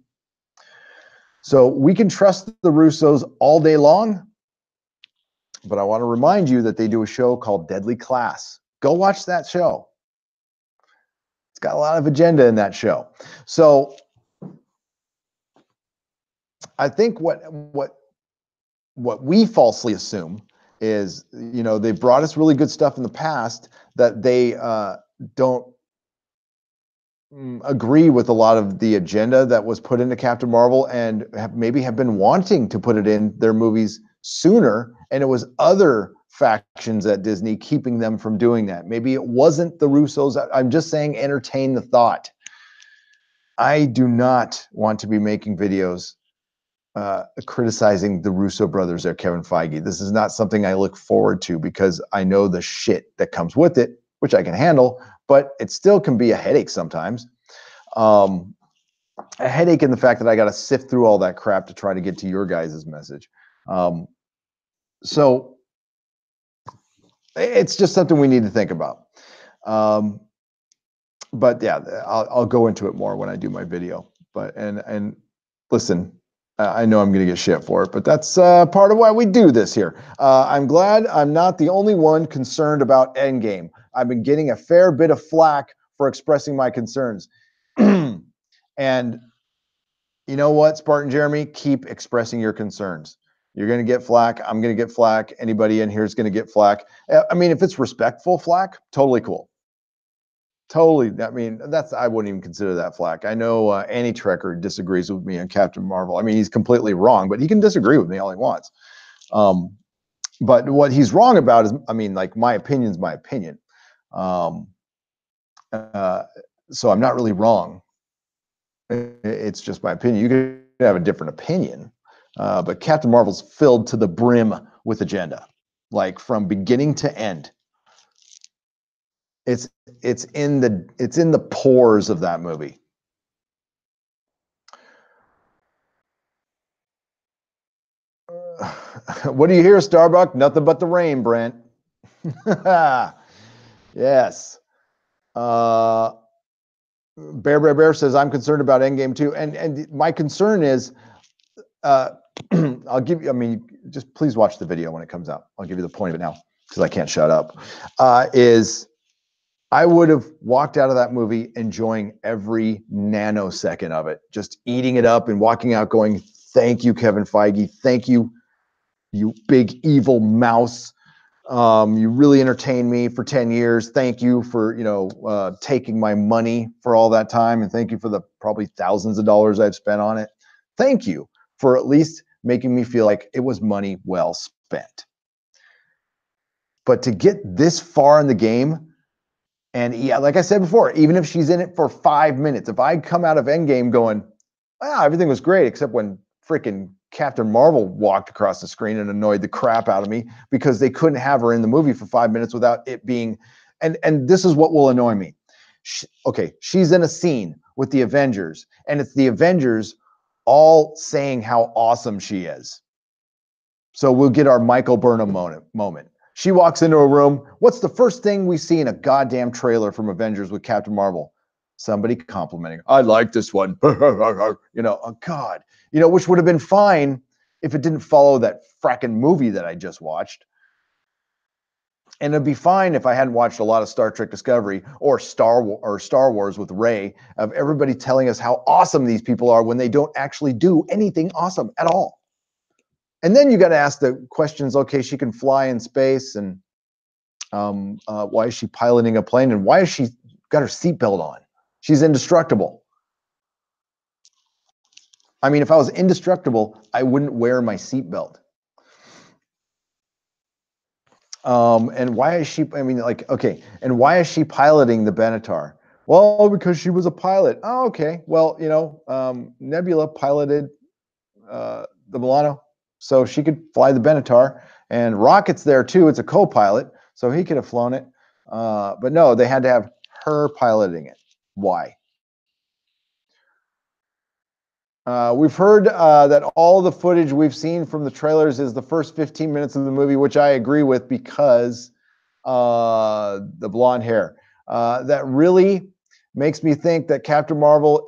So we can trust the Russos all day long, but I want to remind you that they do a show called Deadly Class. Go watch that show. It's got a lot of agenda in that show. So I think what we falsely assume is, they brought us really good stuff in the past that they don't agree with a lot of the agenda that was put into Captain Marvel, and maybe have been wanting to put it in their movies sooner, and it was other factions at Disney keeping them from doing that. Maybe it wasn't the Russos. I'm just saying, entertain the thought. I do not want to be making videos criticizing the Russo brothers or Kevin Feige. This is not something I look forward to, because I know the shit that comes with it, which I can handle, but it still can be a headache sometimes. A headache in the fact that I got to sift through all that crap to try to get to your guys' message. So it's just something we need to think about. But yeah, I'll go into it more when I do my video. But and listen, I know I'm going to get shit for it, but that's part of why we do this here. I'm glad I'm not the only one concerned about Endgame. I've been getting a fair bit of flack for expressing my concerns. And you know what, Spartan Jeremy? Keep expressing your concerns. You're going to get flack. I'm going to get flack. Anybody in here is going to get flack. I mean, if it's respectful flack, totally cool. Totally. I mean, I wouldn't even consider that flack. I know Annie Trekker disagrees with me on Captain Marvel. I mean, he's completely wrong, but he can disagree with me all he wants. But what he's wrong about is, I mean, like, my opinion's my opinion. So I'm not really wrong. It's just my opinion. You can have a different opinion. But Captain Marvel's filled to the brim with agenda, like from beginning to end. It's in the pores of that movie. What do you hear, Starbuck? Nothing but the rain, Brent. Yes. Bear says, I'm concerned about Endgame too. And my concern is, I'll give you, I mean, just please watch the video when it comes out. I'll give you the point of it now because I can't shut up. Is I would have walked out of that movie enjoying every nanosecond of it, just eating it up and walking out going, thank you, Kevin Feige. Thank you, you big evil mouse. You really entertained me for 10 years. Thank you for, taking my money for all that time. And thank you for the probably thousands of dollars I've spent on it. Thank you for at least making me feel like it was money well spent. But to get this far in the game, and yeah, like I said before, even if she's in it for 5 minutes, if I come out of Endgame going, wow, everything was great, except when freaking Captain Marvel walked across the screen and annoyed the crap out of me because they couldn't have her in the movie for 5 minutes without it being, and this is what will annoy me. Okay, she's in a scene with the Avengers, and it's the Avengers all saying how awesome she is. So we'll get our Michael Burnham moment. She walks into a room. What's the first thing we see in a goddamn trailer from Avengers with Captain Marvel? Somebody complimenting. I like this one. Oh God. Which would have been fine if it didn't follow that fracking movie that I just watched. And it'd be fine if I hadn't watched a lot of Star Trek Discovery or Star Wars with Rey, of everybody telling us how awesome these people are when they don't actually do anything awesome at all. And then you got to ask the questions. Okay, she can fly in space, and why is she piloting a plane, and why has she got her seatbelt on? She's indestructible. I mean, if I was indestructible, I wouldn't wear my seatbelt. And why is she? I mean, okay. And why is she piloting the Benatar? Well, because she was a pilot. Oh, okay. Well, Nebula piloted the Milano, so she could fly the Benatar, and Rocket's there too. It's a co-pilot, so he could have flown it. But no, they had to have her piloting it. Why? We've heard that all the footage we've seen from the trailers is the first 15 minutes of the movie, which I agree with because the blonde hair. That really makes me think that Captain Marvel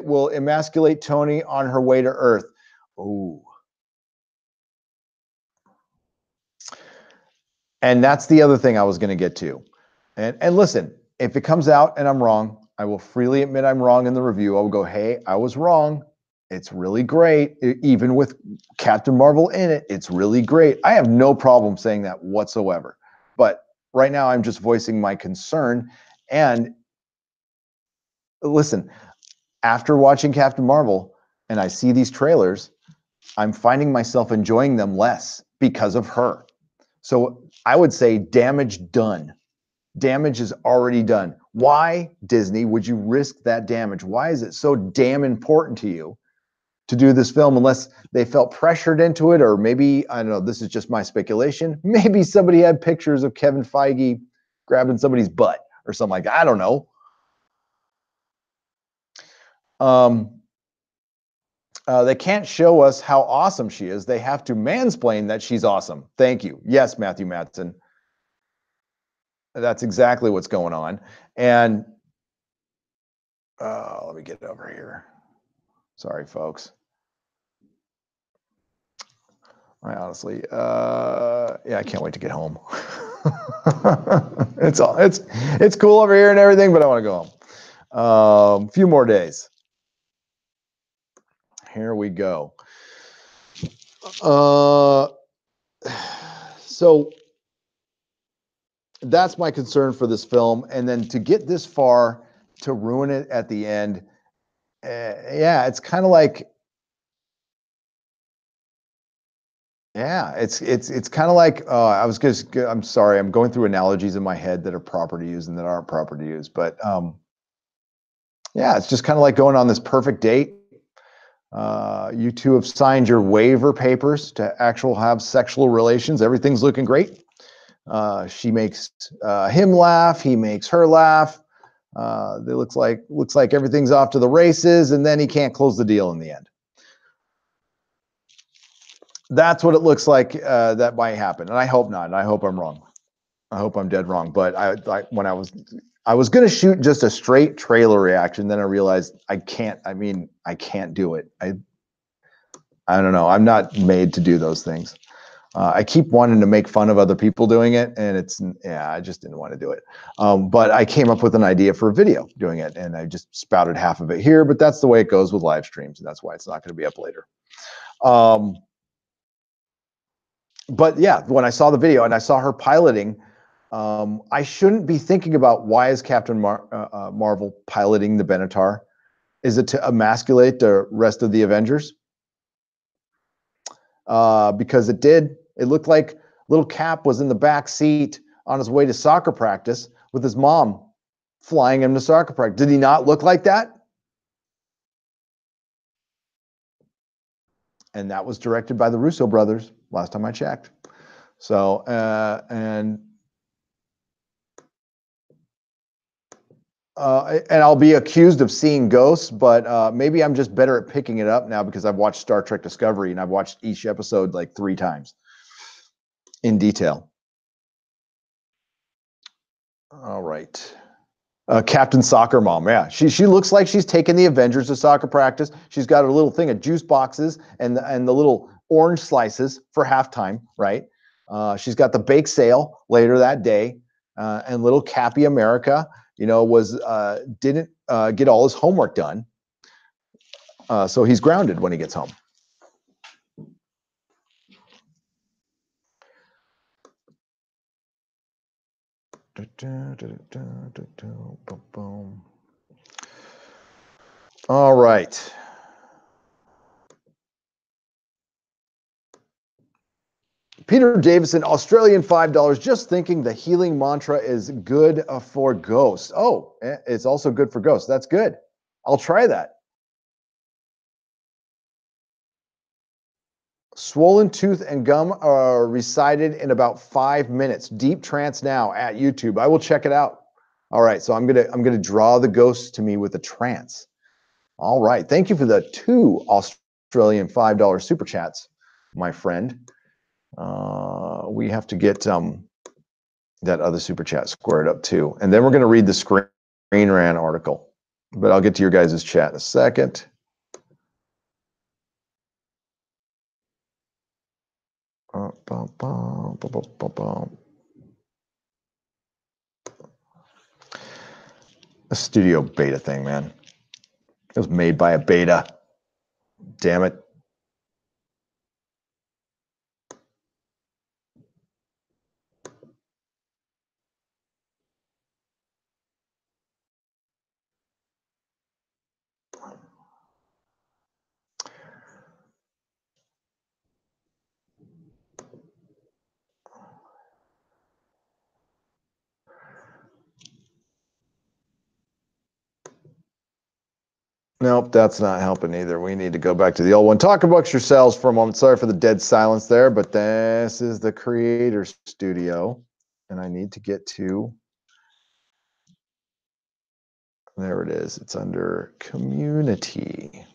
will emasculate Tony on her way to Earth. Ooh. And that's the other thing I was going to get to. And listen, if it comes out and I'm wrong, I will freely admit I'm wrong in the review. I will go, hey, I was wrong. It's really great. Even with Captain Marvel in it, it's really great. I have no problem saying that whatsoever. But right now, I'm just voicing my concern. And listen, after watching Captain Marvel and I see these trailers, I'm finding myself enjoying them less because of her. So I would say damage done. Damage is already done. Why, Disney, would you risk that damage? Why is it so damn important to you to do this film, unless they felt pressured into it? Or maybe, I don't know, this is just my speculation. Maybe somebody had pictures of Kevin Feige grabbing somebody's butt or something like that. I don't know. They can't show us how awesome she is. They have to mansplain that she's awesome. Thank you. Yes, Matthew Madsen. That's exactly what's going on. And let me get it over here. Sorry, folks. I honestly, yeah, I can't wait to get home. It's cool over here and everything, but I want to go home. A few more days. Here we go. So that's my concern for this film, and then to get this far to ruin it at the end, yeah, it's kind of like. Yeah, it's kind of like I'm sorry, I'm going through analogies in my head that are proper to use and that aren't proper to use, but yeah, it's just kind of like going on this perfect date. You two have signed your waiver papers to have sexual relations. Everything's looking great. She makes him laugh. He makes her laugh. It looks like everything's off to the races, and then he can't close the deal in the end. That's what it looks like that might happen, and I hope not. And I hope I'm wrong. I hope I'm dead wrong. But when I was going to shoot just a straight trailer reaction, then I realized I can't. I mean, I can't do it. I don't know. I'm not made to do those things. I keep wanting to make fun of other people doing it, and I just didn't want to do it. But I came up with an idea for a video doing it, and I just spouted half of it here. But that's the way it goes with live streams, and that's why it's not going to be up later. But yeah, when I saw the video and I saw her piloting, I shouldn't be thinking about why is Captain Marvel piloting the Benatar? Is it to emasculate the rest of the Avengers? Because it did. It looked like little Cap was in the back seat on his way to soccer practice with his mom flying him to soccer practice. Did he not look like that? And that was directed by the Russo brothers last time I checked. So, and I'll be accused of seeing ghosts, but maybe I'm just better at picking it up now because I've watched Star Trek Discovery and I've watched each episode like 3 times in detail. All right. Captain Soccer Mom, yeah, she looks like she's taking the Avengers to soccer practice. She's got her little thing of juice boxes and the little orange slices for halftime, right? She's got the bake sale later that day, and little Cappy America, was didn't get all his homework done, so he's grounded when he gets home. All right. Peter Davison, Australian $5. Just thinking the healing mantra is good for ghosts. Oh, it's also good for ghosts. That's good. I'll try that. Swollen tooth and gum are recited in about 5 minutes. Deep trance now at YouTube. I will check it out. All right, so I'm gonna draw the ghosts to me with a trance. All right, thank you for the 2 Australian $5 super chats, my friend. We have to get that other super chat squared up too, and then we're gonna read the Screen Rant article. But I'll get to your guys' chat in a second. The studio beta thing, man. It was made by a beta. Damn it. Nope, that's not helping either. We need to go back to the old one. Talk amongst yourselves for a moment. Sorry for the dead silence there, but this is the Creator Studio, and I need to get to, there it is. It's under Community.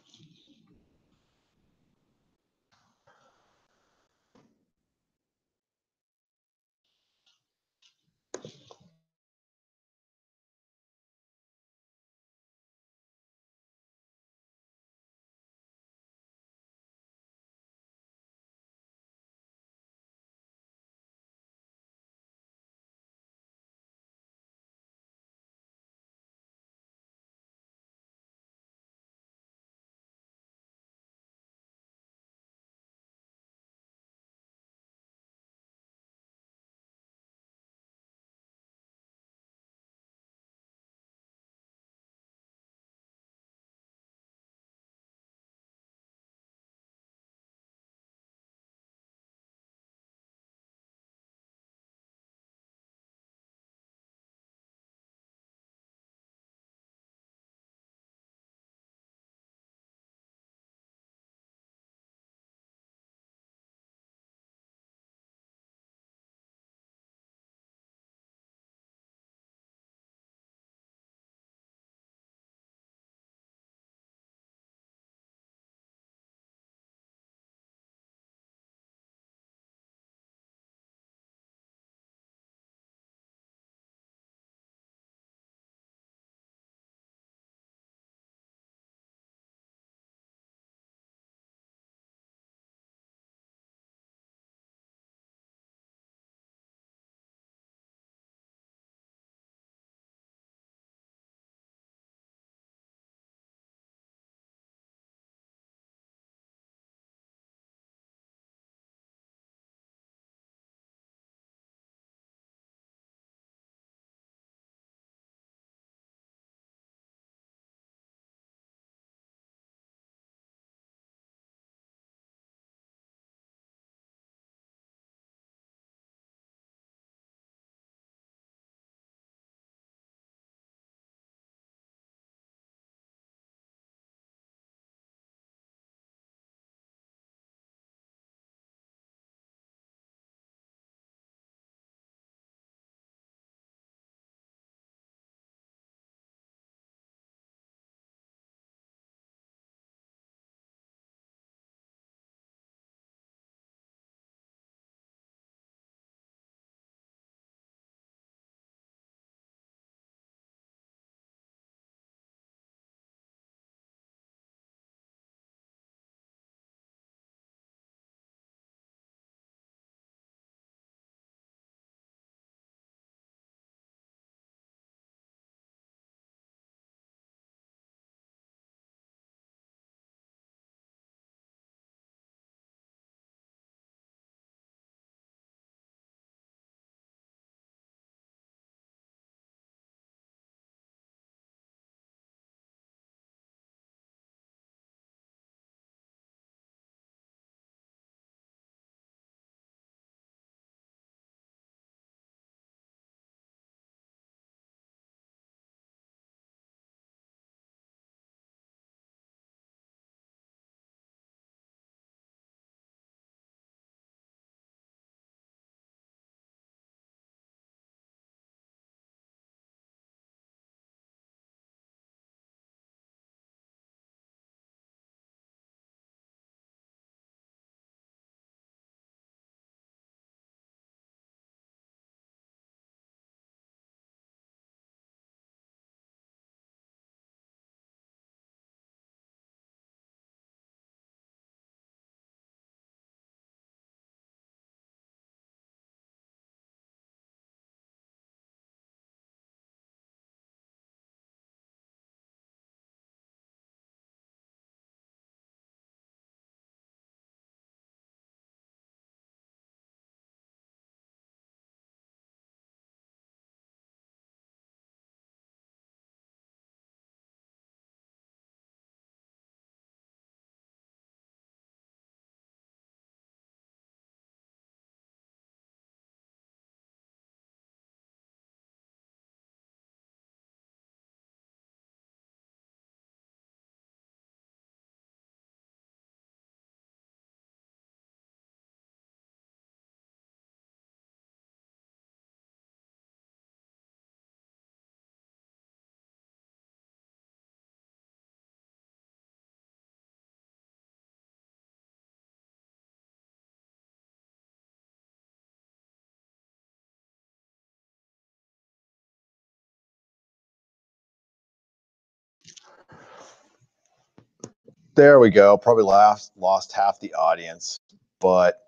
There we go. Probably lost half the audience, but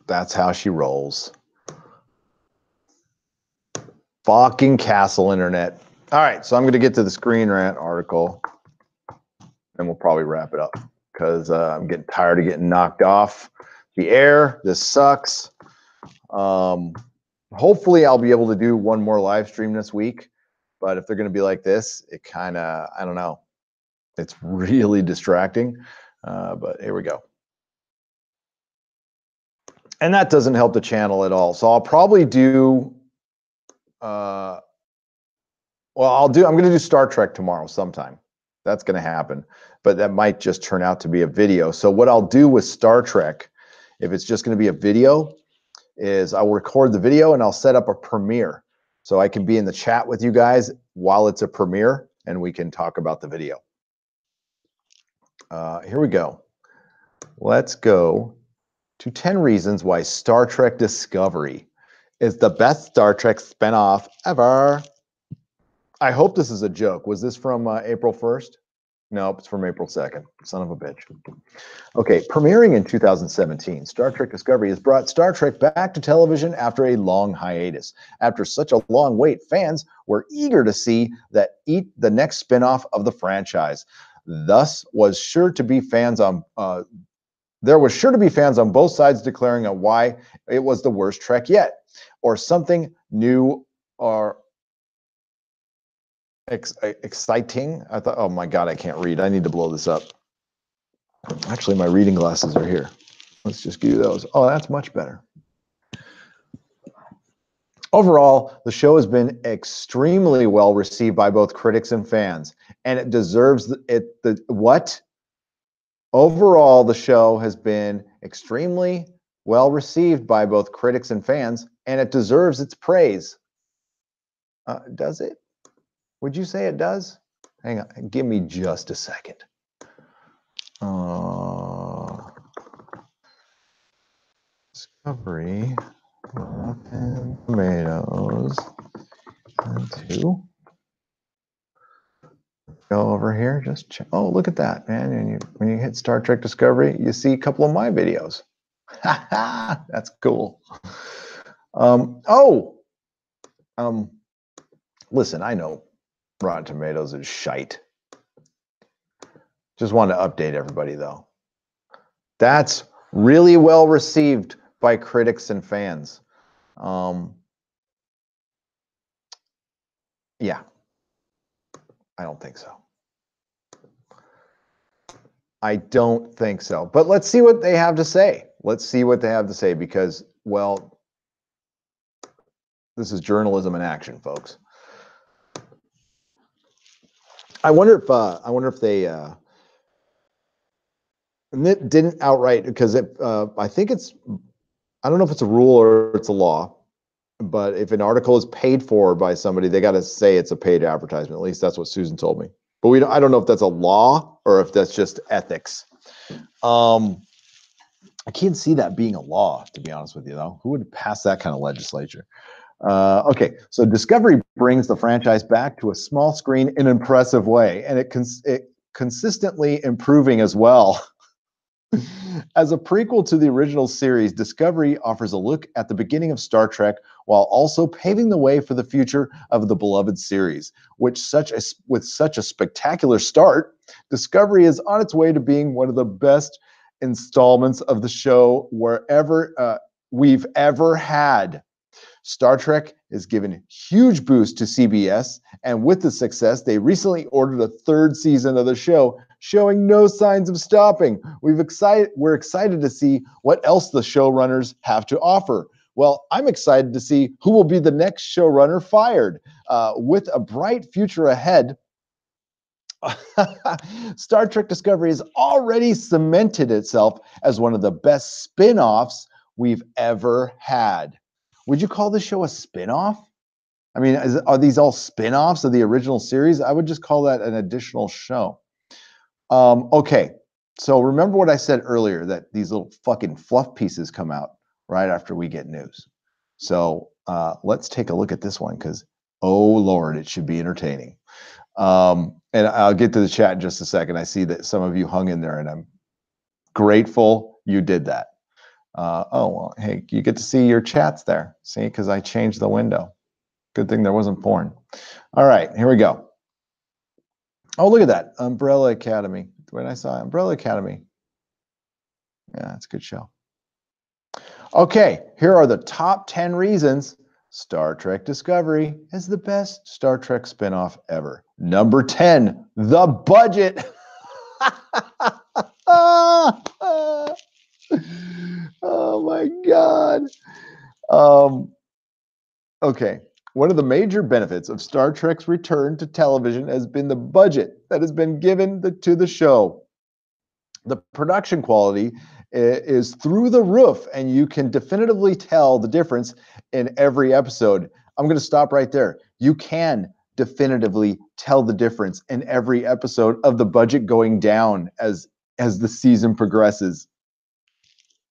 that's how she rolls. Fucking Castle Internet. All right, so I'm going to get to the Screen Rant article, and we'll probably wrap it up because I'm getting tired of getting knocked off the air. This sucks. Hopefully, I'll be able to do one more live stream this week, but if they're going to be like this, it kind of, I don't know. It's really distracting, but here we go. And that doesn't help the channel at all. So I'll probably do, I'm going to do Star Trek tomorrow sometime. That's going to happen, but that might just turn out to be a video. So what I'll do with Star Trek, if it's just going to be a video, is I'll record the video and I'll set up a premiere. So I can be in the chat with you guys while it's a premiere and we can talk about the video. Here we go. Let's go to 10 reasons why Star Trek Discovery is the best Star Trek spinoff ever. I hope this is a joke. Was this from April 1st? Nope, it's from April 2nd. Son of a bitch. Okay, premiering in 2017, Star Trek Discovery has brought Star Trek back to television after a long hiatus. After such a long wait, fans were eager to see the next spinoff of the franchise. There was sure to be fans on both sides declaring why it was the worst Trek yet, or something new or exciting. I thought, oh my God, I can't read. I need to blow this up. Actually, my reading glasses are here. Let's just do those. Oh, that's much better. Overall, the show has been extremely well received by both critics and fans, and it deserves what? Overall, the show has been extremely well received by both critics and fans, and it deserves its praise. Does it? Would you say it does? Hang on, give me just a second. Discovery, Rotten Tomatoes, and 2. Go over here, just check. Oh, look at that, man. And when you hit Star Trek Discovery, you see a couple of my videos. That's cool. Listen, I know Rotten Tomatoes is shite. Just wanted to update everybody, though. That's really well received by critics and fans. Yeah, I don't think so. I don't think so. But let's see what they have to say. Let's see what they have to say because, well, this is journalism in action, folks. I wonder if they didn't outright, because I think it's, I don't know if it's a rule or it's a law, but if an article is paid for by somebody, they got to say it's a paid advertisement. At least that's what Susan told me. But I don't know if that's a law or if that's just ethics. I can't see that being a law, to be honest with you, though. Who would pass that kind of legislature? Okay, so Discovery brings the franchise back to a small screen in an impressive way, and it consistently improving as well. As a prequel to the original series, Discovery offers a look at the beginning of Star Trek while also paving the way for the future of the beloved series. With such a spectacular start, Discovery is on its way to being one of the best installments of the show we've ever had. Star Trek is given huge boost to CBS, and with the success, they recently ordered a 3rd season of the show, showing no signs of stopping. We're excited to see what else the showrunners have to offer. Well, I'm excited to see who will be the next showrunner fired. With a bright future ahead, Star Trek Discovery has already cemented itself as one of the best spin-offs we've ever had. Would you call this show a spin-off? I mean, are these all spin-offs of the original series? I would just call that an additional show. Okay, so remember what I said earlier, that these little fucking fluff pieces come out right after we get news. So let's take a look at this one because, oh Lord, it should be entertaining. And I'll get to the chat in just a second. I see that some of you hung in there, and I'm grateful you did that. Oh, well, hey, you get to see your chats there. See, because I changed the window. Good thing there wasn't porn. All right, here we go. Oh, look at that. Umbrella Academy. When I saw Umbrella Academy. Yeah, it's a good show. Okay, here are the top 10 reasons Star Trek Discovery is the best Star Trek spinoff ever. Number 10, the budget. Oh my God. Okay. One of the major benefits of Star Trek's return to television has been the budget that has been given to the show. The production quality is through the roof, and you can definitively tell the difference in every episode. I'm going to stop right there. You can definitively tell the difference in every episode of the budget going down as the season progresses.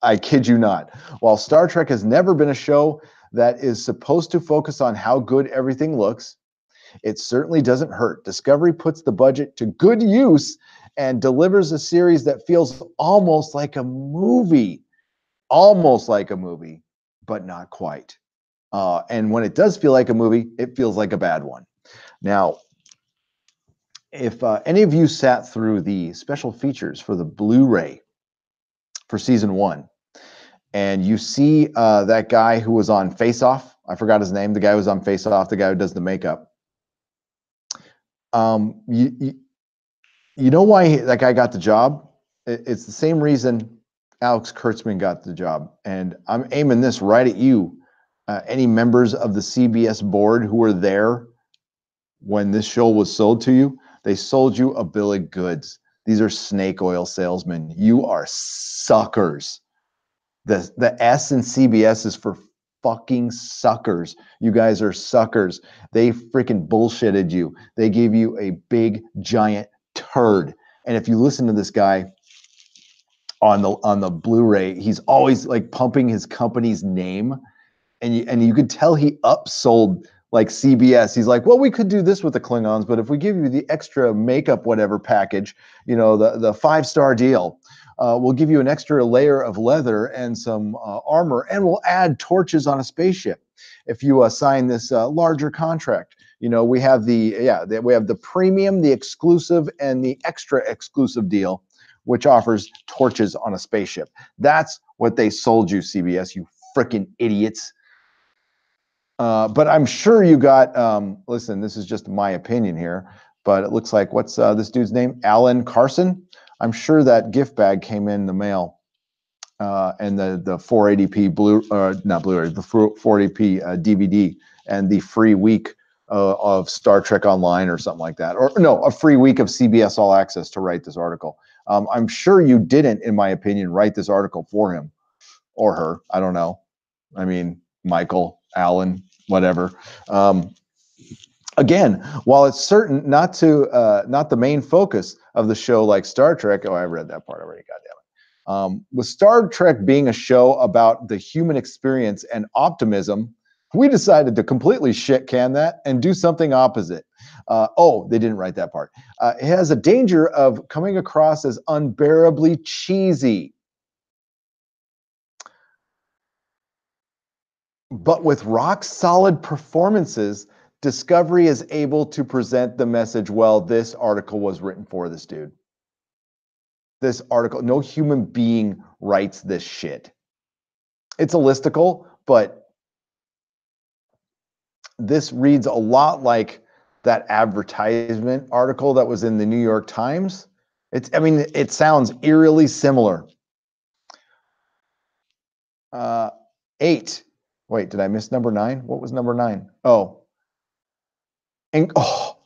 I kid you not. While Star Trek has never been a show that is supposed to focus on how good everything looks, it certainly doesn't hurt. Discovery puts the budget to good use and delivers a series that feels almost like a movie, but not quite. And when it does feel like a movie, it feels like a bad one. Now, if any of you sat through the special features for the Blu-ray for season 1, and you see that guy who was on Face Off, I forgot his name, the guy who was on Face Off, the guy who does the makeup. You know why that guy got the job? It's the same reason Alex Kurtzman got the job. And I'm aiming this right at you. Any members of the CBS board who were there when this show was sold to you, they sold you a bill of goods. These are snake oil salesmen. You are suckers. The S in CBS is for fucking suckers. You guys are suckers. They freaking bullshitted you. They gave you a big giant turd. And if you listen to this guy on the Blu-ray, he's always like pumping his company's name, and you could tell he upsold like CBS. He's like, well, we could do this with the Klingons, but if we give you the extra makeup whatever package, you know, the 5-star deal, we'll give you an extra layer of leather and some armor, and we'll add torches on a spaceship if you sign this larger contract. You know, we have we have the premium, the exclusive, and the extra exclusive deal, which offers torches on a spaceship. That's what they sold you, CBS, you freaking idiots. But I'm sure you got, listen, this is just my opinion here, but it looks like, what's this dude's name? Alan Carson. I'm sure that gift bag came in the mail, and the 480p not Blu-ray, the 480p DVD, and the free week of Star Trek Online or something like that, or no, a free week of CBS All Access to write this article. I'm sure you didn't, in my opinion, write this article for him or her. I don't know. I mean, Michael, Alan, whatever. Again, while it's certain not the main focus of the show like Star Trek. Oh, I read that part already. Goddamn it. With Star Trek being a show about the human experience and optimism, we decided to completely shit can that and do something opposite. Oh, they didn't write that part. It has a danger of coming across as unbearably cheesy. But with rock solid performances, Discovery is able to present the message well. This article was written for this dude. This article, no human being writes this shit. It's a listicle, but this reads a lot like that advertisement article that was in the New York Times. I mean, it sounds eerily similar. 8. Wait, did I miss number 9? What was number 9? Oh. And oh.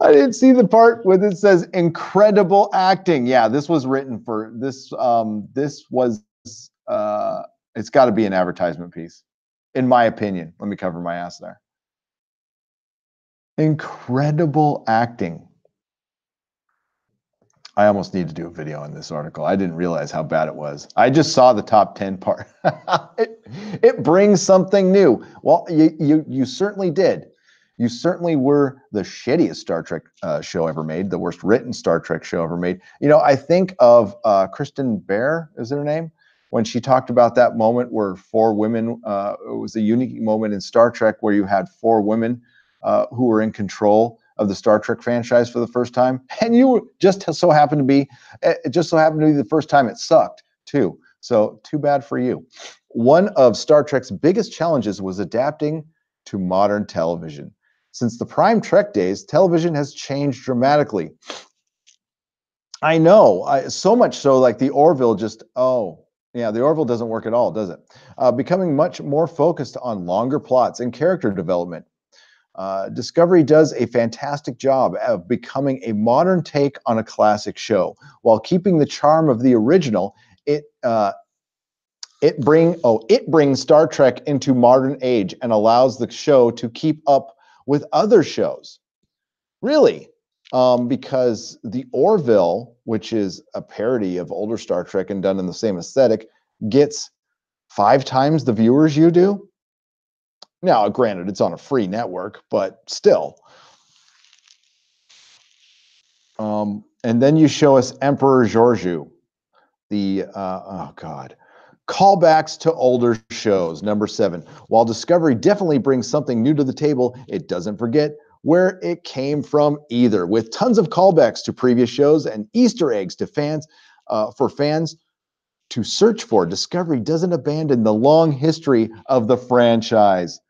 I didn't see the part where it says incredible acting. Yeah, this was written for this. This was. It's got to be an advertisement piece, in my opinion. Let me cover my ass there. Incredible acting. I almost need to do a video on this article. I didn't realize how bad it was. I just saw the top 10 part. it brings something new. Well, you certainly did. You certainly were the shittiest Star Trek show ever made, the worst written Star Trek show ever made. You know, I think of Kristen Bear, is her name? When she talked about that moment where four women, it was a unique moment in Star Trek where you had four women who were in control of the Star Trek franchise for the first time, and you just so happened to be, it just so happened to be the first time it sucked too. So too bad for you. One of Star Trek's biggest challenges was adapting to modern television. Since the prime Trek days, television has changed dramatically. I know, so much so like the Orville just, oh, yeah, the Orville doesn't work at all, does it? Becoming much more focused on longer plots and character development. Discovery does a fantastic job of becoming a modern take on a classic show while keeping the charm of the original. It brings Star Trek into modern age and allows the show to keep up with other shows. Really, because the Orville, which is a parody of older Star Trek and done in the same aesthetic, gets 5 times the viewers you do. Now, granted, it's on a free network, but still. And then you show us Emperor Georgiou, the oh god, callbacks to older shows. Number 7. While Discovery definitely brings something new to the table, it doesn't forget where it came from either, with tons of callbacks to previous shows and Easter eggs to fans for fans to search for. Discovery doesn't abandon the long history of the franchise.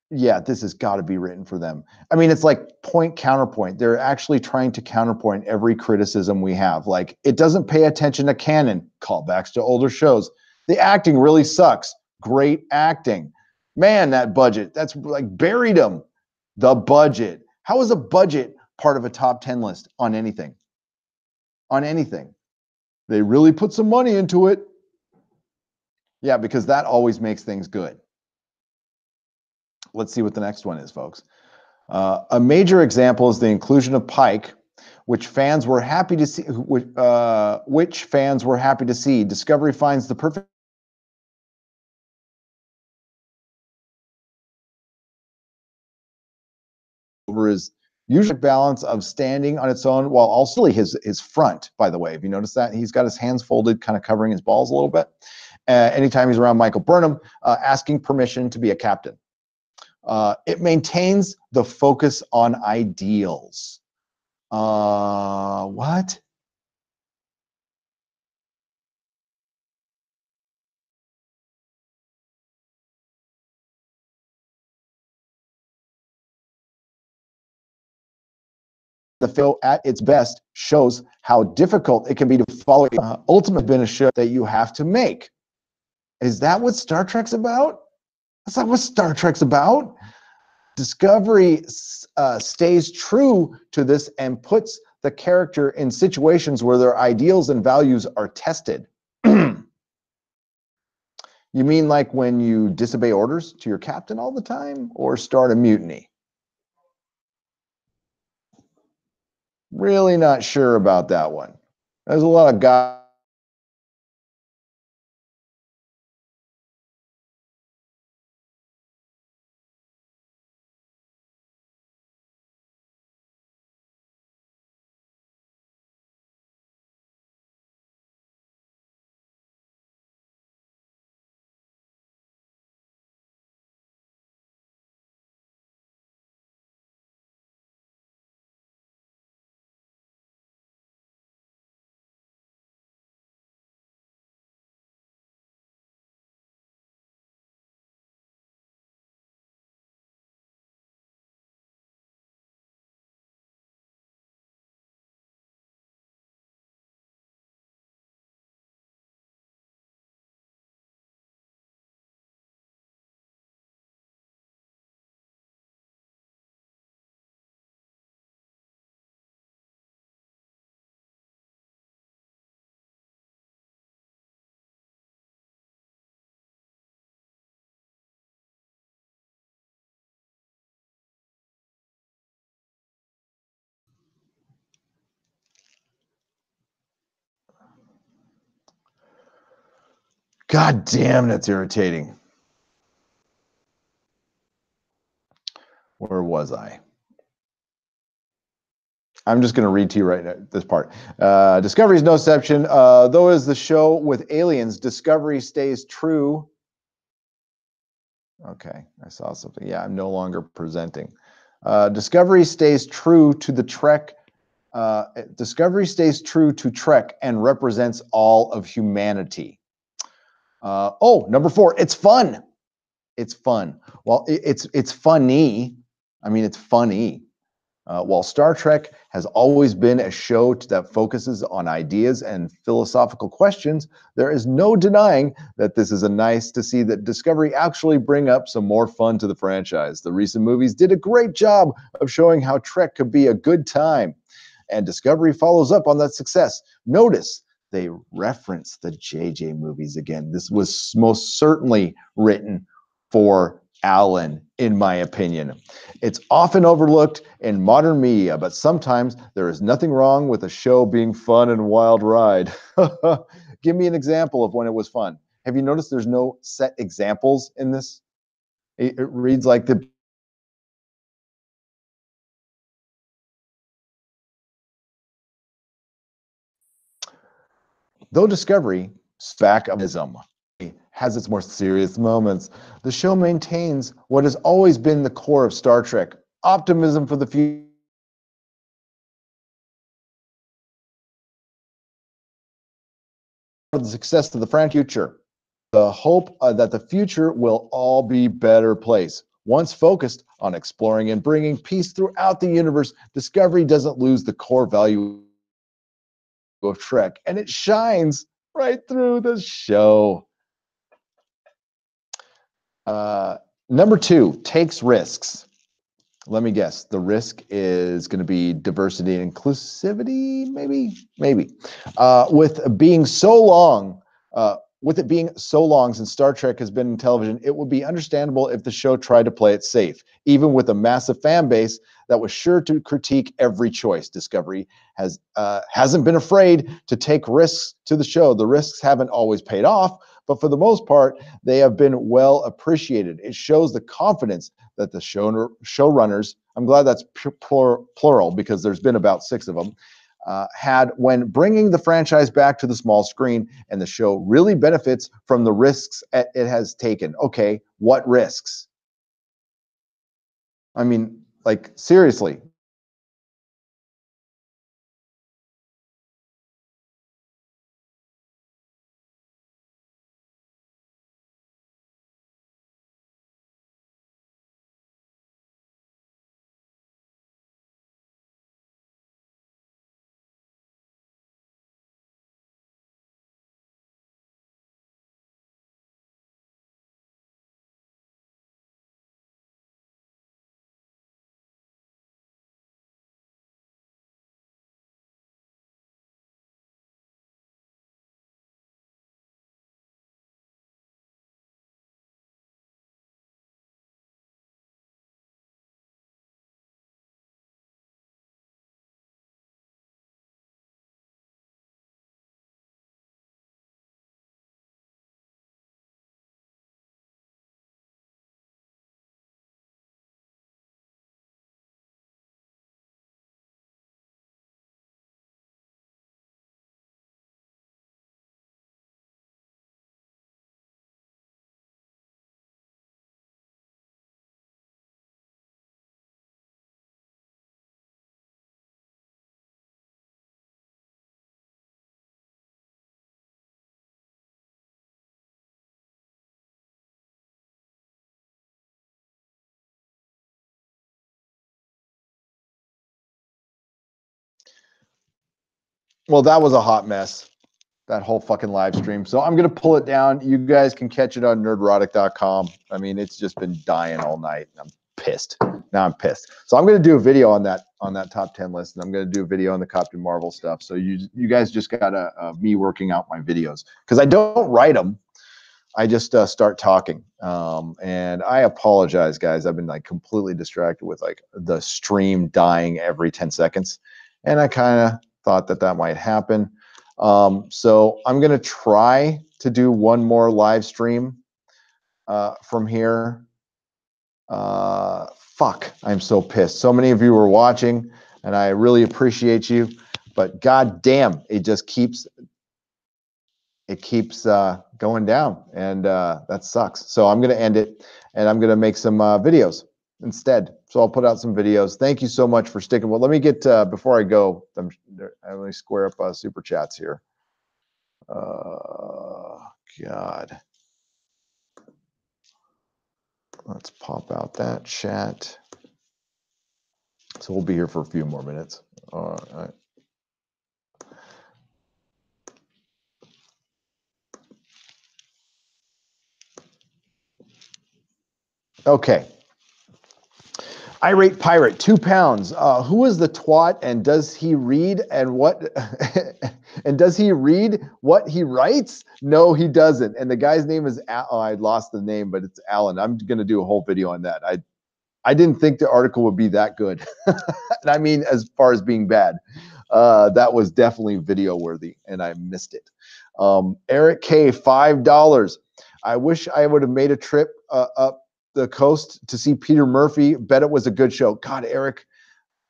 Yeah, this has got to be written for them. I mean, it's like point counterpoint. They're actually trying to counterpoint every criticism we have. Like, it doesn't pay attention to canon, callbacks to older shows. The acting really sucks. Great acting. Man, that budget, that's like buried them. The budget. How is a budget part of a top 10 list on anything? On anything. They really put some money into it. Yeah, because that always makes things good. Let's see what the next one is, folks. A major example is the inclusion of Pike, which fans were happy to see. Which fans were happy to see. Discovery finds the perfect over his usual balance of standing on its own while also his front. By the way, have you noticed that he's got his hands folded, kind of covering his balls a little bit? Anytime he's around Michael Burnham, asking permission to be a captain. It maintains the focus on ideals. What? The film at its best shows how difficult it can be to follow. Ultimate been a show that you have to make. Is that what Star Trek's about? That's not what Star Trek's about. Discovery stays true to this and puts the character in situations where their ideals and values are tested. You mean like when you disobey orders to your captain all the time or start a mutiny? Really not sure about that one. There's a lot of guys God damn, that's irritating. Where was I? I'm just going to read to you right now, this part. Discovery's no exception. Though as the show with aliens, Discovery stays true. Okay, I saw something. Yeah, I'm no longer presenting. Discovery stays true to the Trek. Discovery stays true to Trek and represents all of humanity. Number 4, it's fun. It's fun. Well, it's funny. I mean, it's funny. While Star Trek has always been a show that focuses on ideas and philosophical questions, there is no denying that this is nice to see that Discovery actually bring up some more fun to the franchise. The recent movies did a great job of showing how Trek could be a good time, and Discovery follows up on that success. Notice they reference the JJ movies again. This was most certainly written for Alan, in my opinion. It's often overlooked in modern media, but sometimes there is nothing wrong with a show being fun and wild ride. Give me an example of when it was fun. Have you noticed there's no set examples in this? It reads like the though Discovery Spackism has its more serious moments, the show maintains what has always been the core of Star Trek: optimism for the future. The success of the future, the hope that the future will all be better place. Once focused on exploring and bringing peace throughout the universe, Discovery doesn't lose the core value of Trek, and it shines right through the show. Number 2, takes risks. Let me guess. The risk is going to be diversity and inclusivity, maybe. With it being so long since Star Trek has been in television, it would be understandable if the show tried to play it safe, even with a massive fan base that was sure to critique every choice. Discovery hasn't been afraid to take risks to the show. The risks haven't always paid off, but for the most part, they have been well appreciated. It shows the confidence that the showrunners, I'm glad that's plural because there's been about 6 of them, had when bringing the franchise back to the small screen, and the show really benefits from the risks it has taken. Okay, what risks? I mean, like, seriously. Well, that was a hot mess, that whole fucking live stream. So I'm going to pull it down. You guys can catch it on nerdrotic.com. I mean, it's just been dying all night. I'm pissed. Now I'm pissed. So I'm going to do a video on that top 10 list, and I'm going to do a video on the Captain Marvel stuff. So you guys just got to me working out my videos, because I don't write them. I just start talking. And I apologize, guys. I've been like completely distracted with like the stream dying every 10 seconds. And I kind of thought that might happen. So I'm going to try to do one more live stream from here. Fuck, I'm so pissed. So many of you are watching, and I really appreciate you. But god damn, it just keeps going down, and that sucks. So I'm gonna end it, and I'm gonna make some videos instead. So I'll put out some videos. Thank you so much for sticking. Well, let me get before I go. Let me square up super chats here. God, let's pop out that chat. So we'll be here for a few more minutes. All right. Okay. Irate Pirate, 2 pounds. Who is the twat, and does he read and what and does he read what he writes? No, he doesn't. And the guy's name is I lost the name, but it's Alan. I'm gonna do a whole video on that. I didn't think the article would be that good. And I mean, as far as being bad, that was definitely video worthy, and I missed it. Eric K, $5. I wish I would have made a trip up the coast to see Peter Murphy. Bet it was a good show. God, Eric,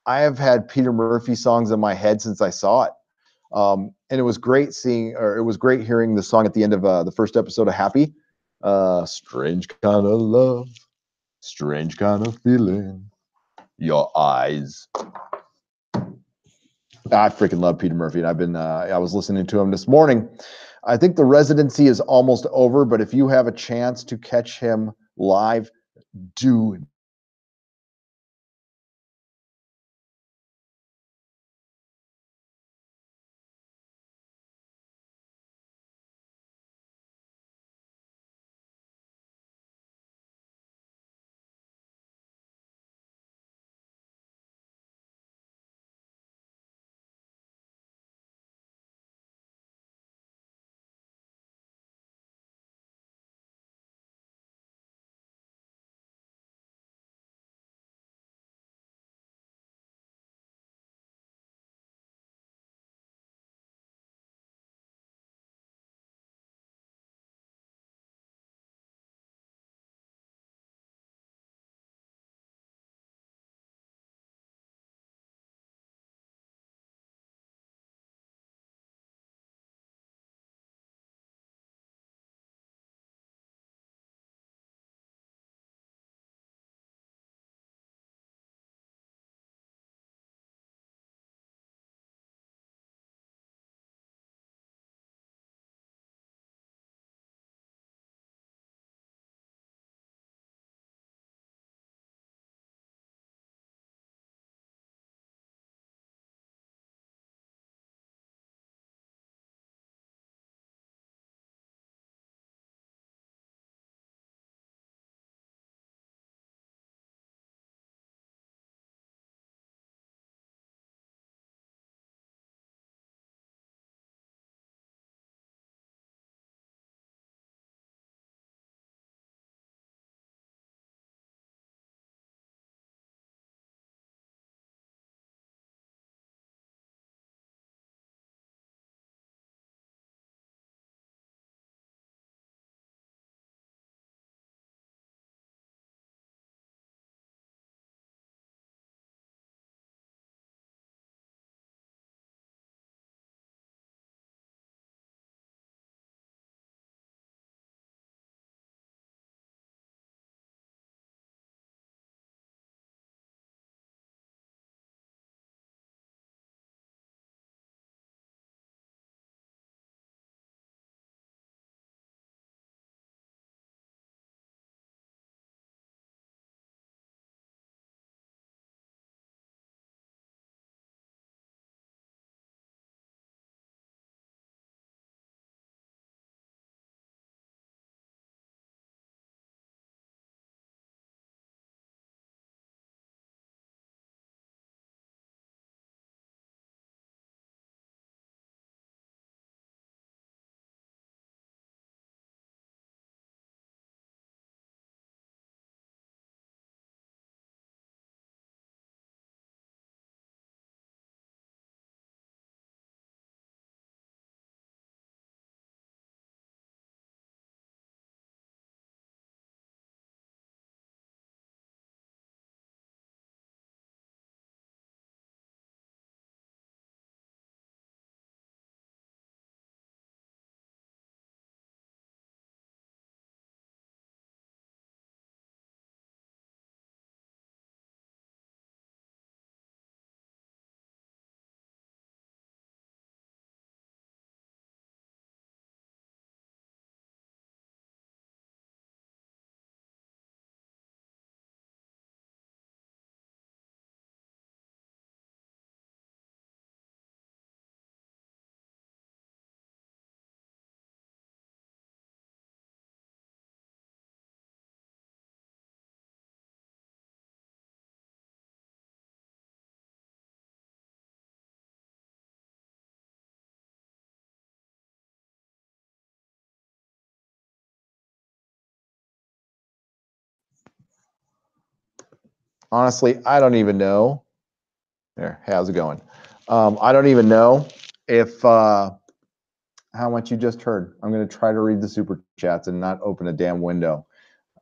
I have had Peter Murphy songs in my head since I saw it. And it was great hearing the song at the end of the first episode of Happy. Strange kind of love, strange kind of feeling, your eyes. I freaking love Peter Murphy, and I was listening to him this morning. I think the residency is almost over, but if you have a chance to catch him live, do Honestly, I don't even know. There, hey, how's it going? I don't even know if how much you just heard. I'm going to try to read the super chats and not open a damn window.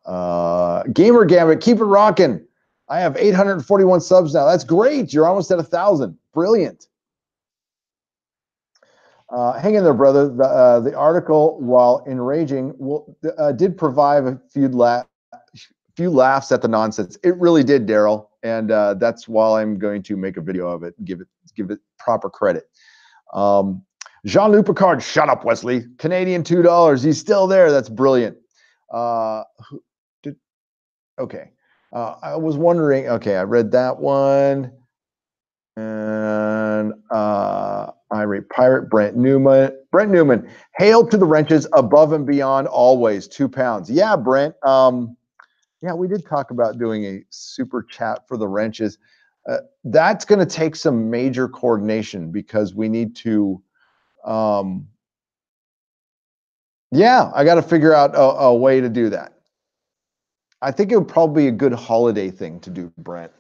Gamer Gambit, keep it rocking. I have 841 subs now. That's great. You're almost at 1,000. Brilliant. Hang in there, brother. The article, while enraging, did provide a few laughs at the nonsense. It really did, Daryl, and that's why I'm going to make a video of it and give it proper credit. Jean-Luc Picard, shut up, Wesley. Canadian $2. He's still there. That's brilliant. Okay. I was wondering. Okay, I read that one. And irate pirate Brent Newman, hail to the wrenches above and beyond always. 2 pounds. Yeah, Brent. Yeah, we did talk about doing a super chat for the wrenches. That's going to take some major coordination because we need to. Yeah, I got to figure out a way to do that. I think it would probably be a good holiday thing to do, Brent.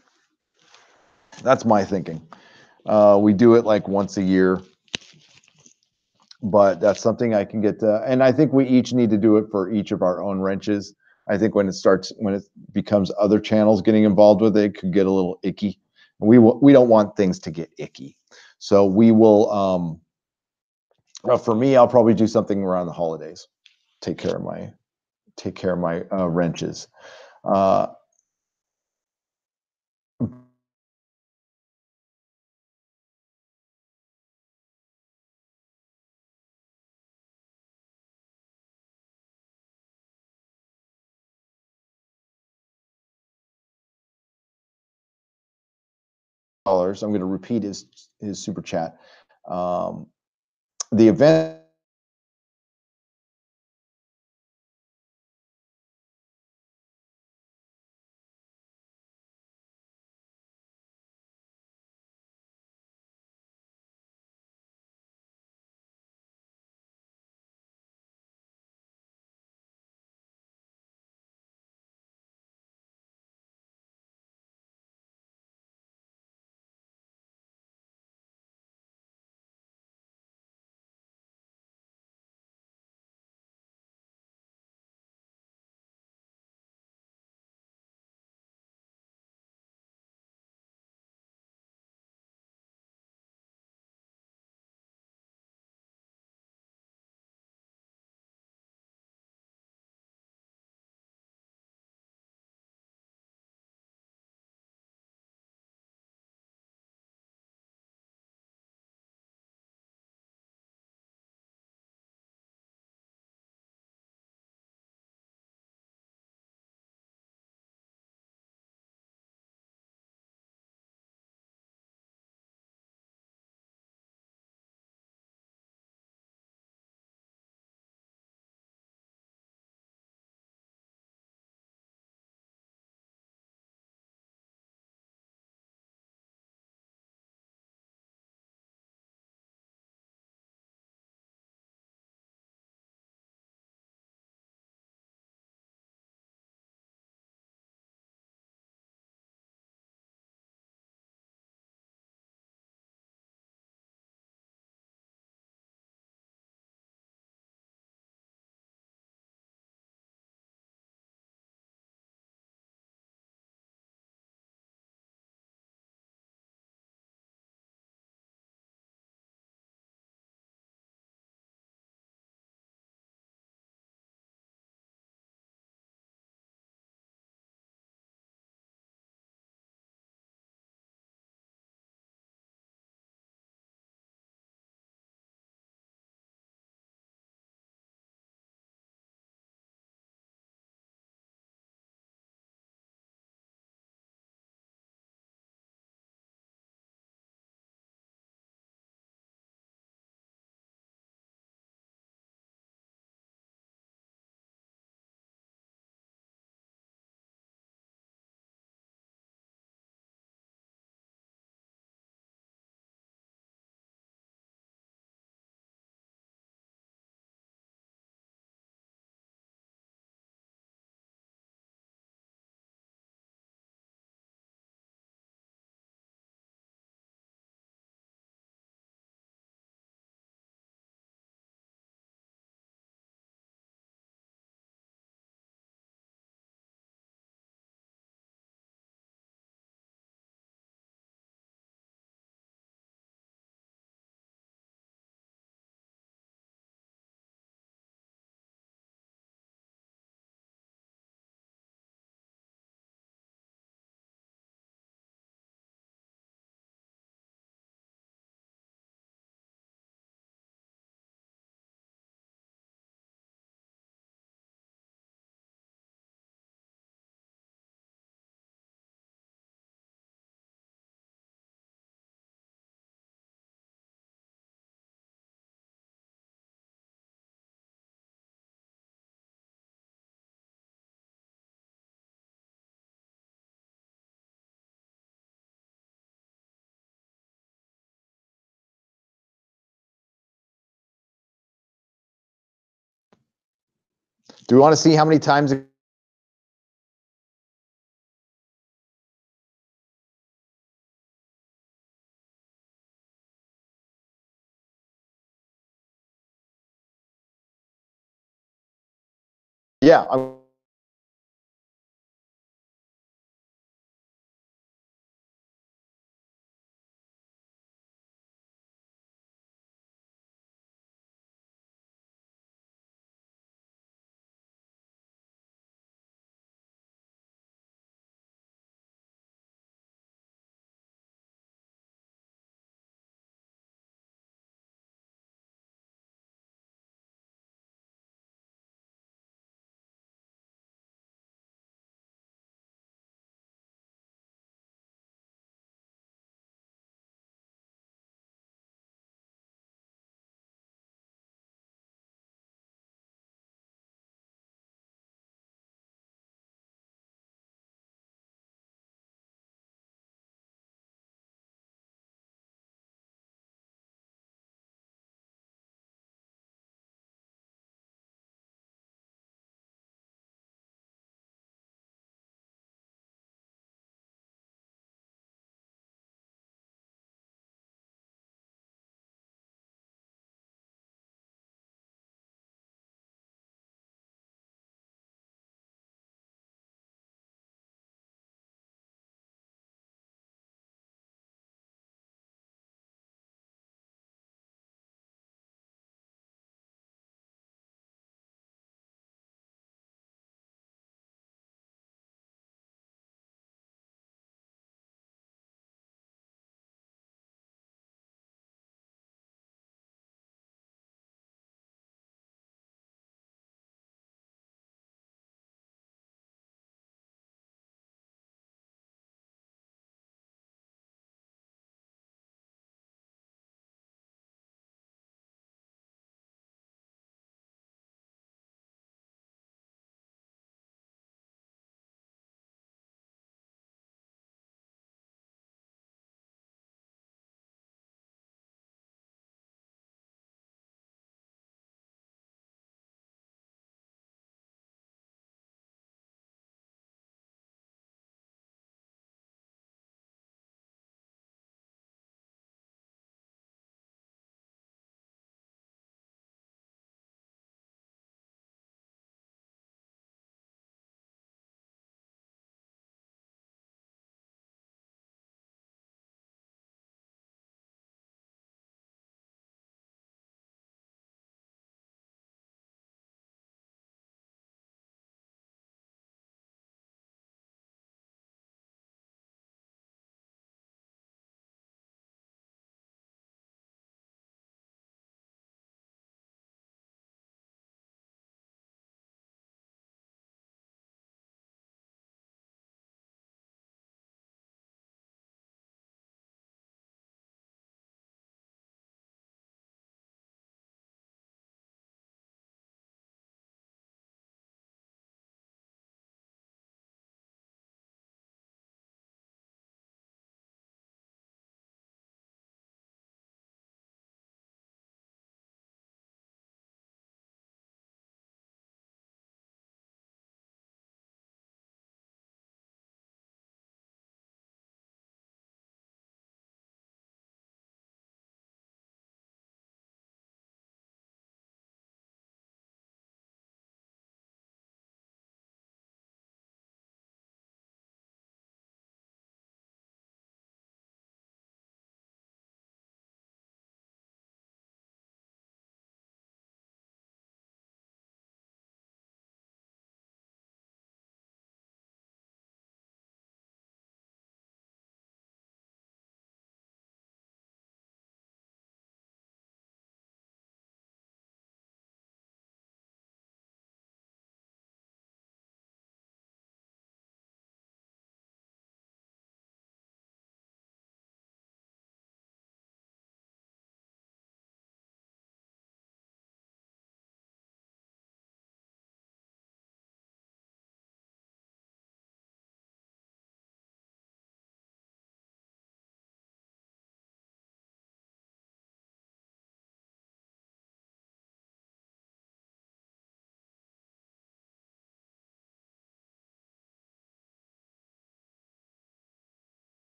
That's my thinking. We do it like once a year, but that's something I can get to. And I think we each need to do it for each of our own wrenches. I think when it becomes other channels getting involved with it, it could get a little icky. We don't want things to get icky. So we will, for me, I'll probably do something around the holidays. Take care of my wrenches. I'm going to repeat his super chat. The event Do we want to see how many times? Yeah.